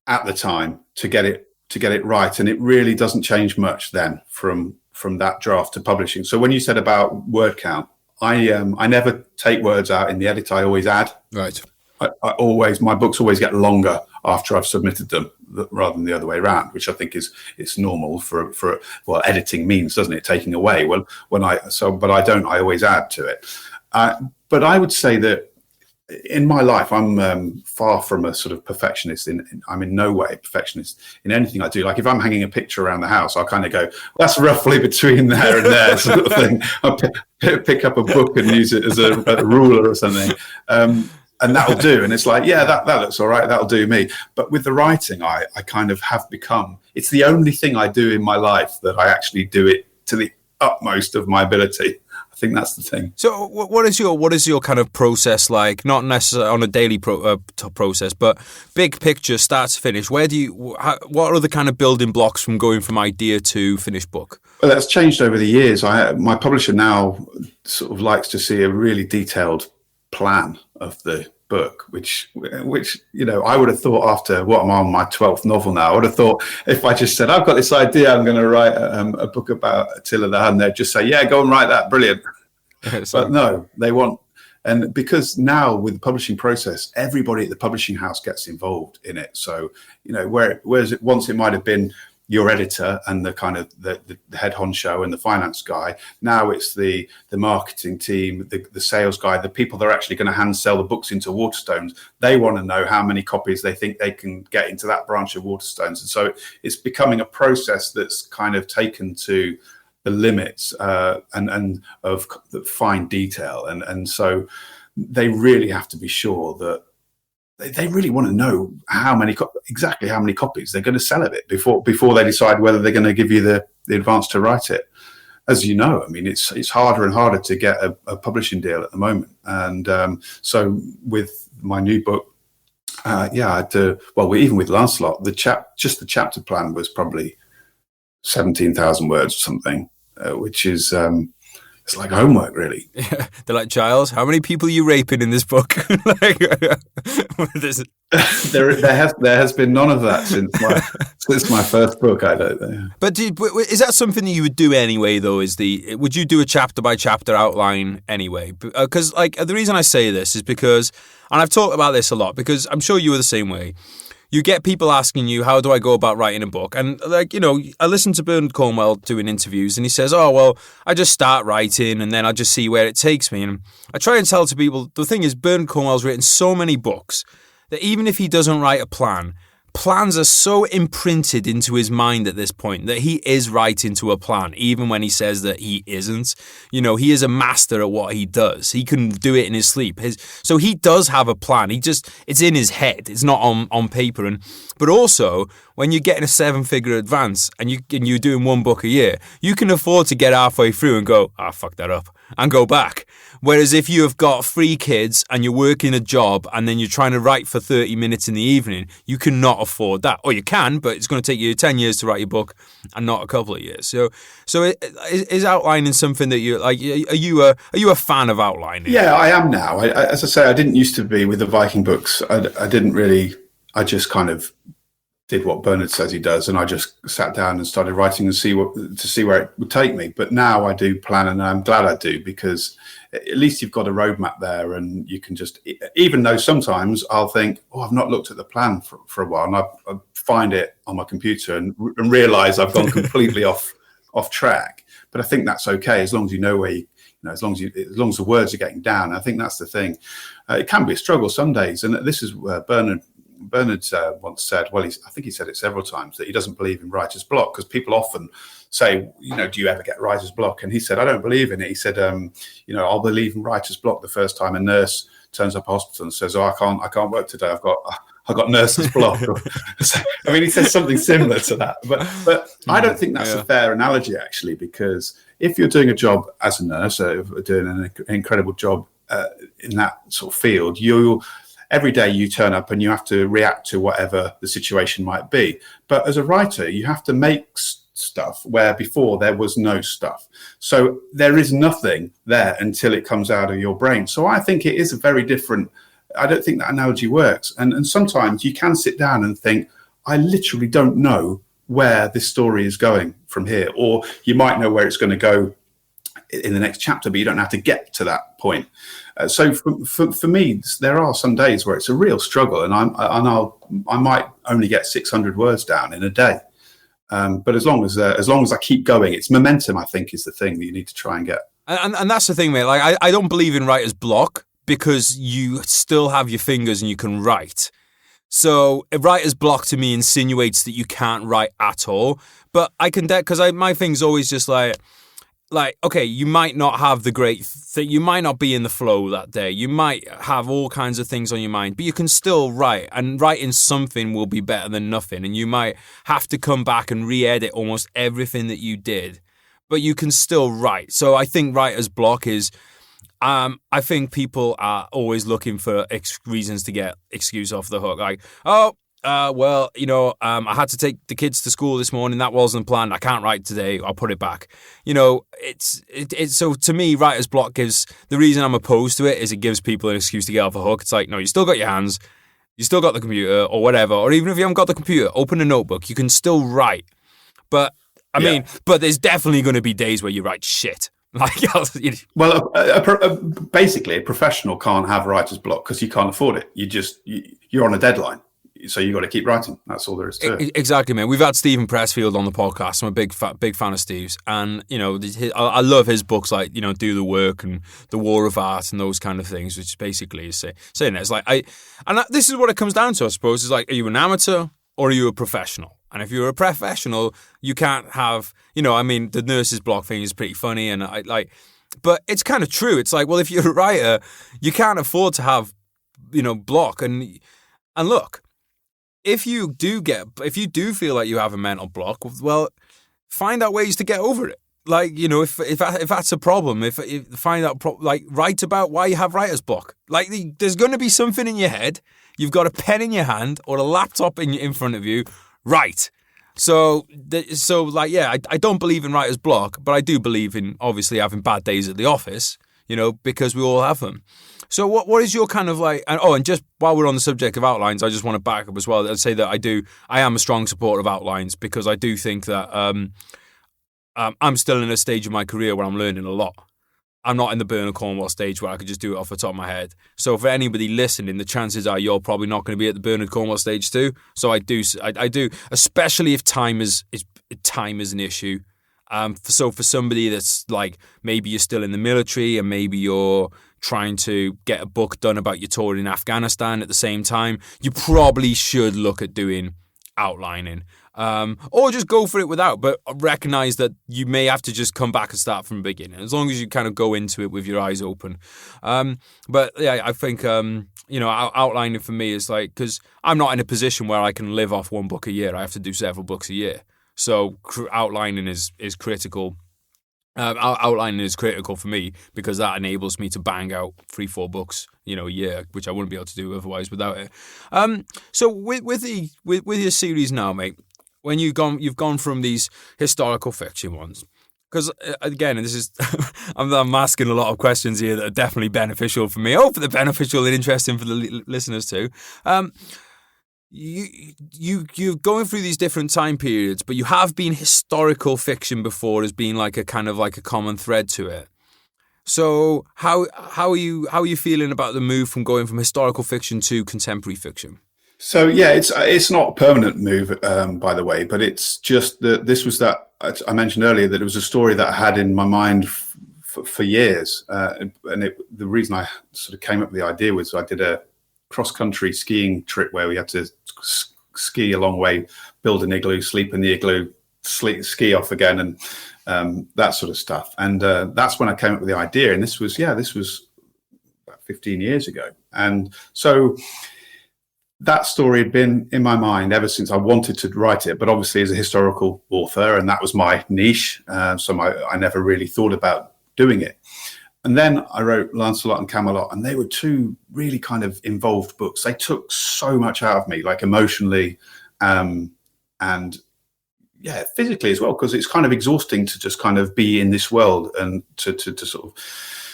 at the time to get it right. And it really doesn't change much then from that draft to publishing. So when you said about word count, I never take words out in the edit. I always add. Right. My books always get longer after I've submitted them rather than the other way around, which I think it's normal for editing means, doesn't it? Taking away. Well, but I always add to it. But I would say that in my life, I'm far from a sort of perfectionist. I'm in no way a perfectionist in anything I do. Like if I'm hanging a picture around the house, I'll kind of go, that's roughly between there and there sort of thing. I'll pick up a book and use it as a ruler or something. And that'll do. And it's like, yeah, that looks all right. That'll do me. But with the writing, I kind of have become, it's the only thing I do in my life that I actually do it to the utmost of my ability. I think that's the thing. So what is your kind of process like? Not necessarily on a daily process, but big picture, start to finish. What are the kind of building blocks from going from idea to finished book? Well, that's changed over the years. My publisher now sort of likes to see a really detailed plan of the book, which you know, I would have thought after I'm on my 12th novel now, I would have thought if I just said I've got this idea, I'm going to write a book about Attila the Hun, they'd just say, yeah, go and write that, brilliant. But no, they want, and because now with the publishing process, everybody at the publishing house gets involved in it. So you know, whereas once it might have been your editor and the kind of the head honcho and the finance guy. Now it's the marketing team, the sales guy, the people that are actually going to hand sell the books into Waterstones. They want to know how many copies they think they can get into that branch of Waterstones. And so it's becoming a process that's kind of taken to the limits and of the fine detail. And so they really have to be sure that they really want to know exactly how many copies they're going to sell of it before they decide whether they're going to give you the advance to write it. As you know, I mean, it's harder and harder to get a publishing deal at the moment. And so with my new book, I'd do, well, even with Lancelot, the chapter plan was probably 17,000 words or something, which is it's like homework, really. Yeah. They're like, Giles, how many people are you raping in this book? There has been none of that since my first book. I don't know. But is that something that you would do anyway? Though, would you do a chapter by chapter outline anyway? Because the reason I say this is because, and I've talked about this a lot, because I'm sure you were the same way. You get people asking you, how do I go about writing a book? And I listen to Bernard Cornwell doing interviews, and he says, oh, well, I just start writing and then I just see where it takes me. And I try and tell to people, the thing is, Bernard Cornwell's written so many books that even if he doesn't write a plan, plans are so imprinted into his mind at this point that he is writing to a plan, even when he says that he isn't. He is a master at what he does. He can do it in his sleep. So he does have a plan. It's in his head. It's not on paper. But also, when you're getting a 7-figure advance and you're doing one book a year, you can afford to get halfway through and go, fuck that up, and go back. Whereas if you have got 3 kids and you're working a job and then you're trying to write for 30 minutes in the evening, you cannot afford that. Or you can, but it's going to take you 10 years to write your book and not a couple of years. So is outlining something that you like? Are you a fan of outlining? Yeah, I am now. As I say, I didn't used to be with the Viking books. I didn't really. I just kind of did what Bernard says he does, and I just sat down and started writing and see where it would take me. But now I do plan, and I'm glad I do, because at least you've got a roadmap there, and you can just, even though sometimes I'll think, I've not looked at the plan for a while, and I find it on my computer and realise I've gone completely off track. But I think that's okay, as long as you know where as long as the words are getting down. I think that's the thing. It can be a struggle some days, and this is where Bernard once said, I think he said it several times, that he doesn't believe in writer's block, because people often say, do you ever get writer's block? And he said, I don't believe in it. He said, I'll believe in writer's block the first time a nurse turns up at hospital and says, I can't work today. I've got nurse's block. He says something similar to that. But I don't think that's a fair analogy, actually, because if you're doing a job as a nurse, doing an incredible job in that sort of field, every day you turn up and you have to react to whatever the situation might be. But as a writer, you have to make stuff where before there was no stuff. So there is nothing there until it comes out of your brain. So I think it is a very different. I don't think that analogy works. And sometimes you can sit down and think, I literally don't know where this story is going from here. Or you might know where it's going to go in the next chapter, but you don't have to get to that point. So for me, there are some days where it's a real struggle, and I might only get 600 words down in a day. But as long as I keep going, it's momentum, I think, is the thing that you need to try and get. And that's the thing, mate. Like I don't believe in writer's block, because you still have your fingers and you can write. So a writer's block to me insinuates that you can't write at all. But I can, because my thing's always just like, okay, you might not have the great thing, you might not be in the flow that day, you might have all kinds of things on your mind, but you can still write, and writing something will be better than nothing, and you might have to come back and re-edit almost everything that you did, but you can still write. So I think writer's block is, I think people are always looking for reasons to get excuse off the hook, like, I had to take the kids to school this morning. That wasn't planned. I can't write today. I'll put it back. It's so to me, writer's block gives, the reason I'm opposed to it is it gives people an excuse to get off the hook. It's like, no, you still got your hands, you still got the computer or whatever, or even if you haven't got the computer, open a notebook. You can still write. But but there's definitely going to be days where you write shit. Basically, a professional can't have writer's block because you can't afford it. You're on a deadline. So you got to keep writing. That's all there is to it. Exactly, man. We've had Stephen Pressfield on the podcast. I'm a big fan of Steve's, and I love his books, like Do the Work and The War of Art and those kind of things, which basically is saying that it's like this is what it comes down to, I suppose. Is like, are you an amateur or are you a professional? And if you're a professional, you can't have the nurse's block thing is pretty funny, and but it's kind of true. It's like, well, if you're a writer, you can't afford to have block, and look. If you do feel like you have a mental block, well, find out ways to get over it. like, you know, if that's a problem, if find out like write about why you have writer's block. Like there's going to be something in your head. You've got a pen in your hand or a laptop in front of you. Right. So like, yeah, I don't believe in writer's block, but I do believe in obviously having bad days at the office, you know, because we all have them. So what is your kind of like, and just while we're on the subject of outlines, I just want to back up as well and say that I am a strong supporter of outlines, because I do think that I'm still in a stage of my career where I'm learning a lot. I'm not in the Bernard Cornwell stage where I could just do it off the top of my head. So for anybody listening, the chances are you're probably not going to be at the Bernard Cornwell stage too. So I do, especially if time is an issue. So for somebody that's like, maybe you're still in the military and maybe you're trying to get a book done about your tour in Afghanistan at the same time, you probably should look at doing outlining. Or just go for it without, but recognize that you may have to just come back and start from the beginning, as long as you kind of go into it with your eyes open. But yeah, I think, you know, outlining for me is like, because I'm not in a position where I can live off one book a year. I have to do several books a year. So outlining is critical. Outlining is critical for me, because that enables me to bang out 3-4 books, you know, a year, which I wouldn't be able to do otherwise without it. So with your series now, mate, when you've gone from these historical fiction ones, because again, and this is I'm asking a lot of questions here that are definitely beneficial for me. Hopefully, they're beneficial and interesting for the listeners too. You're going through these different time periods, but you have been historical fiction before as being like a kind of like a common thread to it. So how are you feeling about the move from going from historical fiction to contemporary fiction? So yeah, it's not a permanent move, by the way, but it's just that this was that I mentioned earlier that it was a story that I had in my mind for years, and the reason I sort of came up with the idea was I did a cross-country skiing trip where we had to ski a long way, build an igloo, sleep in the igloo, ski off again, and that sort of stuff. And that's when I came up with the idea. And this was about 15 years ago. And so that story had been in my mind ever since I wanted to write it, but obviously as a historical author, and that was my niche. So I never really thought about doing it. And then I wrote Lancelot and Camelot, and they were two really kind of involved books. They took so much out of me, like emotionally, and yeah, physically as well, because it's kind of exhausting to just kind of be in this world and to sort of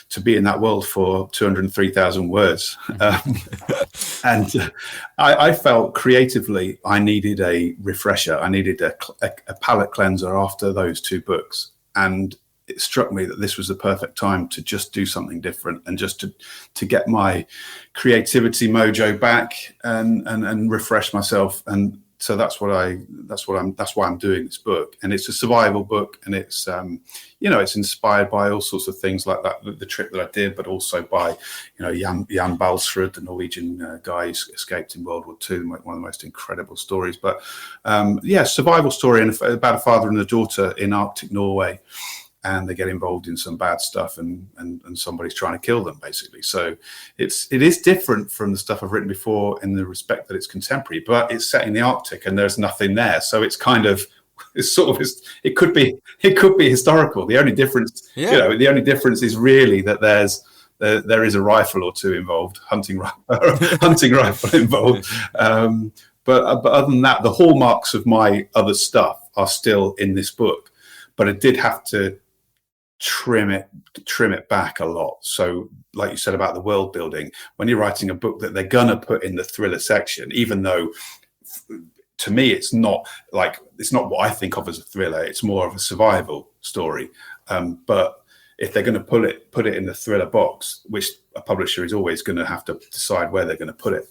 to be in that world for 203,000 words. And I felt creatively I needed a refresher. I needed a palate cleanser after those two books. And it struck me that this was the perfect time to just do something different and just to get my creativity mojo back and refresh myself. And so that's why I'm doing this book. And it's a survival book, and it's it's inspired by all sorts of things like that, the trip that I did, but also by Jan Balsrud, the Norwegian guy who escaped in World War II, one of the most incredible stories. But survival story about a father and a daughter in Arctic Norway. And they get involved in some bad stuff, and somebody's trying to kill them, basically. So it is different from the stuff I've written before in the respect that it's contemporary, but it's set in the Arctic and there's nothing there. So it could be historical. The only difference, the only difference is really that there is a rifle or two involved, hunting rifle involved. But other than that, the hallmarks of my other stuff are still in this book. But I did have to trim it back a lot. So like you said about the world building, when you're writing a book that they're gonna put in the thriller section, even though to me it's not what I think of as a thriller, it's more of a survival story, but if they're going to put it in the thriller box, which a publisher is always going to have to decide where they're going to put it,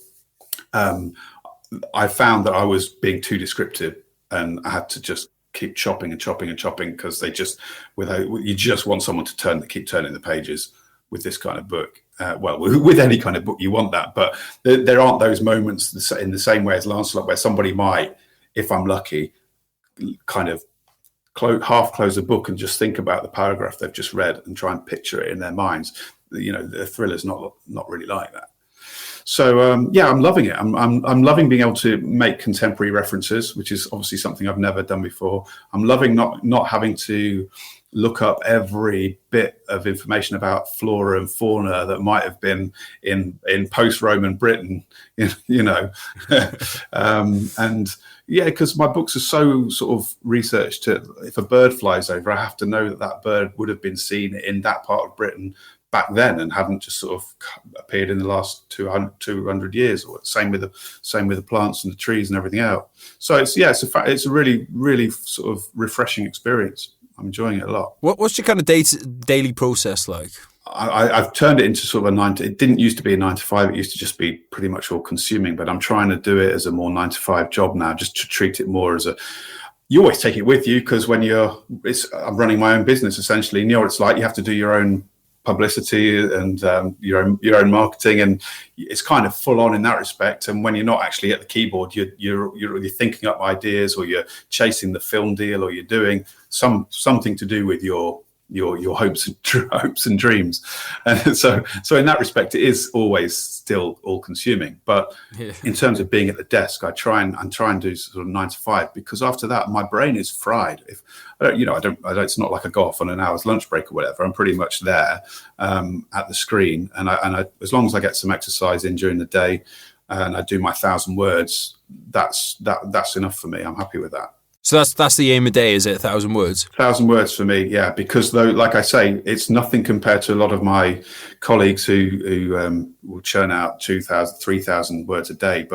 I found that I was being too descriptive, and I had to just keep chopping because you just want someone to keep turning the pages with this kind of book. With any kind of book you want that, but there aren't those moments in the same way as Lancelot where somebody might, if I'm lucky, kind of half close a book and just think about the paragraph they've just read and try and picture it in their minds. The thriller's not really like that. So I'm loving it. I'm loving being able to make contemporary references, which is obviously something I've never done before. I'm loving not having to look up every bit of information about flora and fauna that might have been in post-Roman Britain, you know. And yeah, because my books are so sort of researched. If a bird flies over, I have to know that bird would have been seen in that part of Britain back then and haven't just sort of appeared in the last 200 years. Or same with the plants and the trees and everything else. So it's a really, really sort of refreshing experience. I'm enjoying it a lot. What's your kind of daily process like? I've turned it into sort of it didn't used to be a 9 to 5. It used to just be pretty much all consuming, but I'm trying to do it as a more 9 to 5 job now, just to treat it more as you always take it with you, because when I'm running my own business essentially, and you know what it's like, you have to do your own publicity and your own marketing, and it's kind of full on in that respect. And when you're not actually at the keyboard, you're thinking up ideas, or you're chasing the film deal, or you're doing something to do with your hopes and dreams. And so in that respect, it is always still all consuming. But in terms of being at the desk, I try and do sort of 9 to 5, because after that my brain is fried. If I don't, it's not like I go off on an hour's lunch break or whatever. I'm pretty much there at the screen, and I as long as I get some exercise in during the day and I do my 1,000 words, that's enough for me. I'm happy with that. So that's the aim of the day, is it? 1,000 words? 1,000 words for me, yeah. Because though, like I say, it's nothing compared to a lot of my colleagues who will churn out 2,000, 3,000 words a day.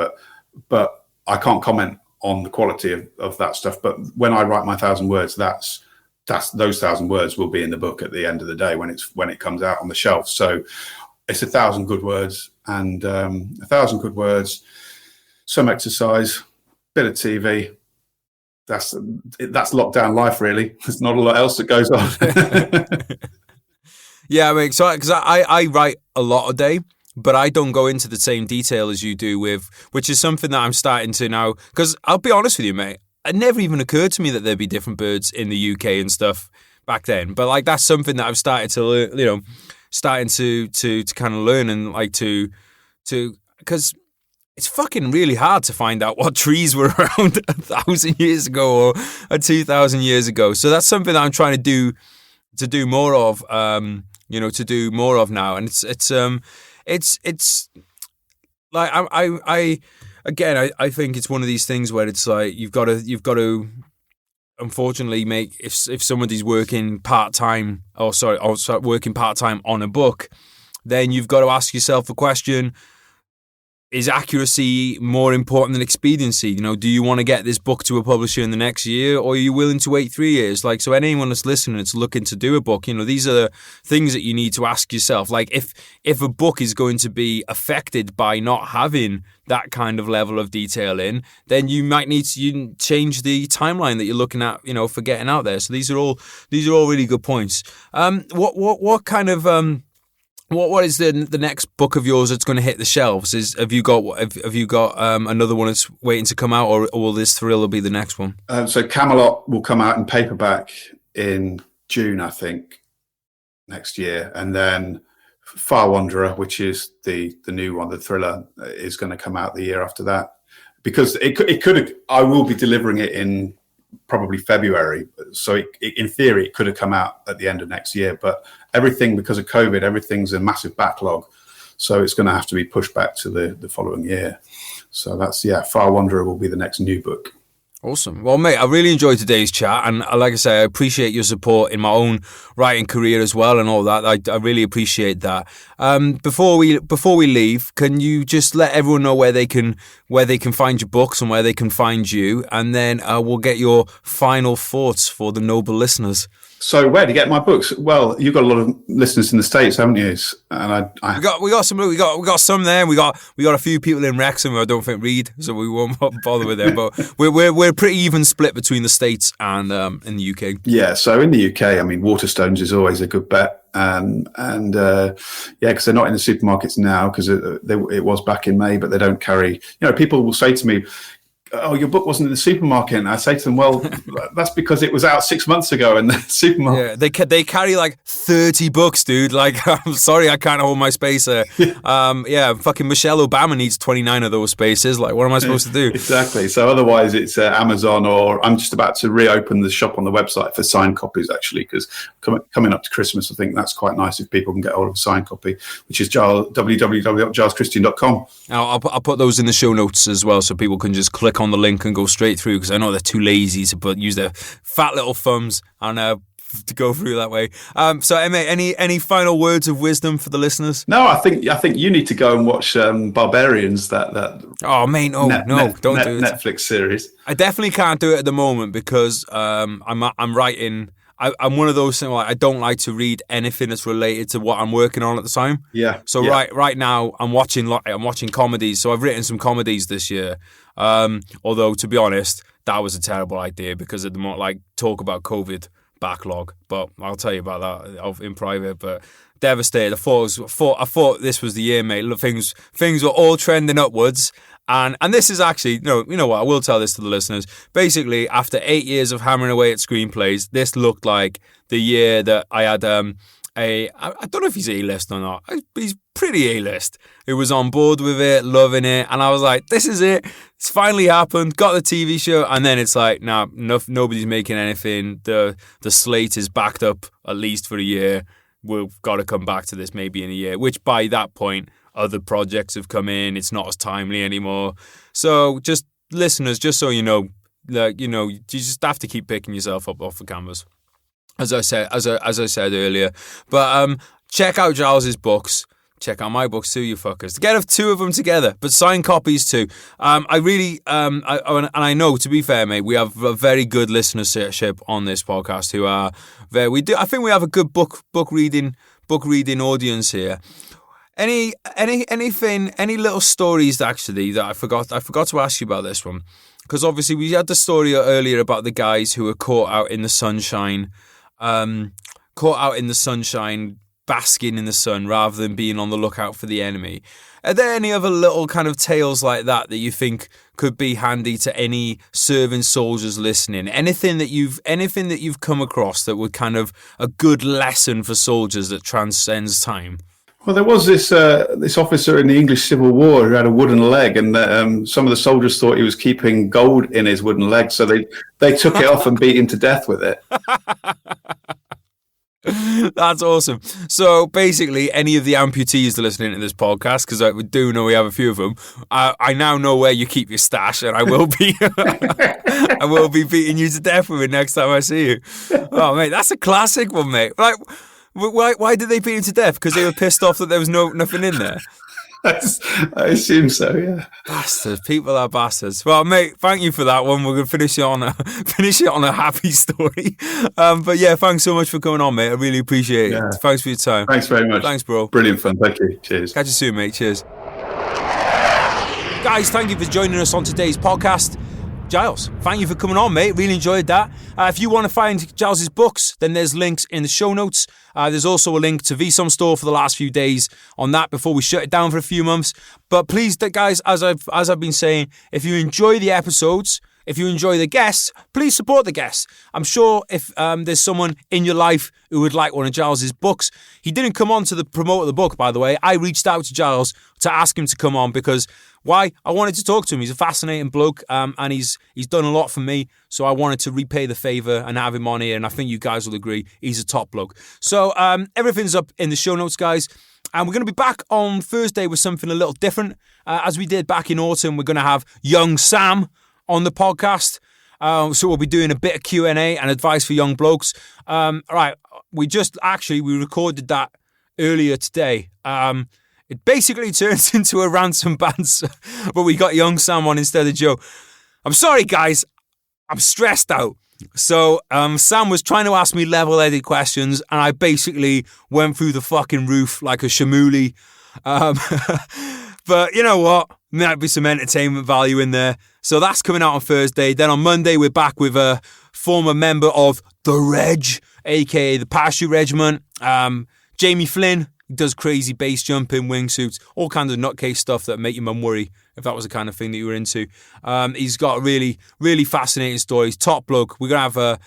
But I can't comment on the quality of that stuff. But when I write my 1,000 words, those 1,000 words will be in the book at the end of the day when it comes out on the shelf. So it's 1,000 good words, and 1,000 good words, some exercise, bit of TV. That's lockdown life, really. There's not a lot else that goes on. Yeah, I mean, because I write a lot a day, but I don't go into the same detail as you do which is something that I'm starting to now. Because I'll be honest with you, mate, it never even occurred to me that there'd be different birds in the UK and stuff back then. But like, that's something that I've started to learn, starting to kind of learn, and like to because it's fucking really hard to find out what trees were around 1,000 years ago or 2,000 years ago. So that's something that I'm trying to do more of, to do more of now. And it's like, I think it's one of these things where it's like, you've got to unfortunately make, if somebody's working part-time working part-time on a book, then you've got to ask yourself a question: is accuracy more important than expediency? Do you want to get this book to a publisher in the next year, or are you willing to wait 3 years? Like, so anyone that's listening that's looking to do a book, these are the things that you need to ask yourself. Like, if a book is going to be affected by not having that kind of level of detail in, then you might need to change the timeline that you're looking at, for getting out there. So these are all really good points. What kind of What is the next book of yours that's going to hit the shelves? Have you got another one that's waiting to come out, or will this thriller be the next one? So Camelot will come out in paperback in June, I think, next year, and then Far Wanderer, which is the new one, the thriller, is going to come out the year after that. Because I will be delivering it in probably February, so in theory it could have come out at the end of next year, but everything, because of COVID, everything's a massive backlog, so it's going to have to be pushed back to the following year. So that's, Far Wanderer will be the next new book. Awesome. Well, mate, I really enjoyed today's chat, and like I say, I appreciate your support in my own writing career as well, and all that. I really appreciate that. Before we leave, can you just let everyone know where they can find your books and where they can find you, and then we'll get your final thoughts for the noble listeners. So where to get my books? Well, you've got a lot of listeners in the States, haven't you? And we got some there. We got a few people in Wrexham who I don't think read, so we won't bother with them. But we're pretty even split between the States and in the UK. Yeah, so in the UK, I mean, Waterstones is always a good bet, and because they're not in the supermarkets now, because it was back in May, but they don't carry. People will say to me, oh, your book wasn't in the supermarket. And I say to them, well, that's because it was out 6 months ago in the supermarket. Yeah, they carry like 30 books, dude. Like, I'm sorry, I can't hold my space there. Fucking Michelle Obama needs 29 of those spaces. Like, what am I supposed to do? Exactly. So otherwise it's Amazon, or I'm just about to reopen the shop on the website for signed copies, actually, because coming up to Christmas, I think that's quite nice if people can get hold of a signed copy, which is www.gileskristian.com. I'll put those in the show notes as well, so people can just click on the link and go straight through, because I know they're too lazy to use their fat little thumbs and to go through that way. So Emma, any final words of wisdom for the listeners? No, I think you need to go and watch Barbarians, that oh mate, don't do it. Netflix series. I definitely can't do it at the moment because I'm writing. I'm one of those things, like, I don't like to read anything that's related to what I'm working on at the time. Yeah. So right now I'm watching comedies. So I've written some comedies this year. Although, to be honest, that was a terrible idea because of the more like talk about COVID backlog. But I'll tell you about that in private. But devastated. I thought this was the year, mate. Look, things were all trending upwards. And this is actually, you know what, I will tell this to the listeners. Basically, after 8 years of hammering away at screenplays, this looked like the year that I had I don't know if he's A-list or not. He's pretty A-list. Who was on board with it, loving it. And I was like, this is it. It's finally happened. Got the TV show. And then it's like, nobody's making anything. The slate is backed up at least for a year. We've got to come back to this maybe in a year, which by that point, other projects have come in. It's not as timely anymore. So just listeners, just so you know, you just have to keep picking yourself up off the canvas. As I said earlier. But check out Giles's books. Check out my books too, you fuckers. Get two of them together, but sign copies too. I know, to be fair, mate, we have a very good listenership on this podcast who are I think we have a good book reading audience here. Any little stories actually that I forgot to ask you about this one, because obviously we had the story earlier about the guys who were caught out in the sunshine, basking in the sun rather than being on the lookout for the enemy. Are there any other little kind of tales like that you think could be handy to any serving soldiers listening? Anything that you've come across that would kind of a good lesson for soldiers that transcends time? Well, there was this officer in the English Civil War who had a wooden leg, and some of the soldiers thought he was keeping gold in his wooden leg, so they took it off and beat him to death with it. That's awesome. So basically, any of the amputees that are listening to this podcast, because we do know we have a few of them, I now know where you keep your stash, and I will be beating you to death with it next time I see you. Oh, mate, that's a classic one, mate. Like, why did they beat him to death? Because they were pissed off that there was nothing in there. I assume so, yeah. Bastards. People are bastards. Well, mate, thank you for that one. We're going to finish it on a happy story. But yeah, thanks so much for coming on, mate. I really appreciate it. Yeah. Thanks for your time. Thanks very much. Thanks, bro. Brilliant fun. Thank you. Cheers. Catch you soon, mate. Cheers. Guys, thank you for joining us on today's podcast. Giles, thank you for coming on, mate. Really enjoyed that. If you want to find Giles's books, then there's links in the show notes. There's also a link to VSOM Store for the last few days on that before we shut it down for a few months. But please, guys, as I've been saying, if you enjoy the episodes, if you enjoy the guests, please support the guests. I'm sure if there's someone in your life who would like one of Giles's books. He didn't come on to promote the book, by the way. I reached out to Giles to ask him to come on because why? I wanted to talk to him. He's a fascinating bloke, and he's done a lot for me. So I wanted to repay the favour and have him on here. And I think you guys will agree he's a top bloke. So everything's up in the show notes, guys. And we're going to be back on Thursday with something a little different. As we did back in autumn, we're going to have young Sam on the podcast. So we'll be doing a bit of Q&A and advice for young blokes. All right, we recorded that earlier today. It basically turns into a ransom banter, but we got young Sam on instead of Joe. I'm sorry, guys. I'm stressed out. So Sam was trying to ask me level-headed questions, and I basically went through the fucking roof like a shamoolie. But you know what? Might be some entertainment value in there. So that's coming out on Thursday. Then on Monday, we're back with a former member of the Reg, a.k.a. the Parachute Regiment, Jamie Flynn. He does crazy base jumping, wingsuits, all kinds of nutcase stuff that make your mum worry if that was the kind of thing that you were into. He's got a really, really fascinating story. He's top bloke. We're going to have a...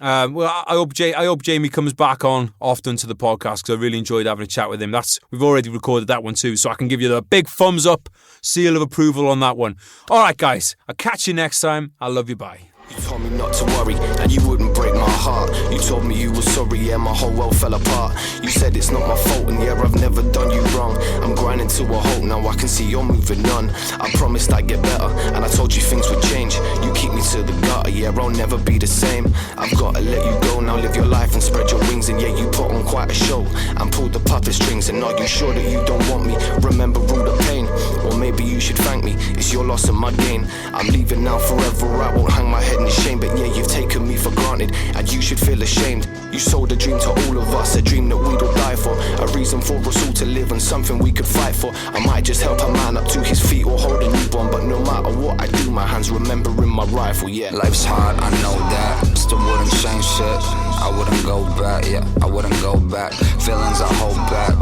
I hope Jamie comes back on often to the podcast because I really enjoyed having a chat with him. We've already recorded that one too, so I can give you the big thumbs up, seal of approval on that one. All right, guys, I'll catch you next time. I love you. Bye. You told me not to worry, and you wouldn't break my heart. You told me you were sorry, yeah, my whole world fell apart. You said it's not my fault, and yeah, I've never done you wrong. I'm grinding to a halt, now I can see you're moving on. I promised I'd get better, and I told you things would change. You keep me to the gutter, yeah, I'll never be the same. I've gotta let you go, now live your life and spread your wings. And yeah, you put on quite a show, and pulled the puppet strings. And are you sure that you don't want me? Remember all the pain, or maybe you should thank me. It's your loss and my gain. I'm leaving now forever, I won't hang my head in shame. But yeah, you've taken me for granted, and you should feel ashamed. You sold a dream to all of us, a dream that we'd all die for, a reason for us all to live and something we could fight for. I might just help a man up to his feet or hold a newborn, but no matter what I do, my hands remembering my rifle, yeah. Life's hard, I know that, still wouldn't change shit. I wouldn't go back, yeah, I wouldn't go back. Feelings I hold back,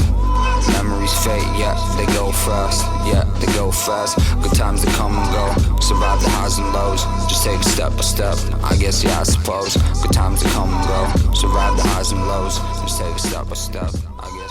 memories fade, yeah, they go fast, yeah, they go fast. Good times to come and go, survive the highs and lows, just take it step by step, I guess, yeah, I suppose. Good times to come and go, survive the highs and lows, just take it step by step, I guess.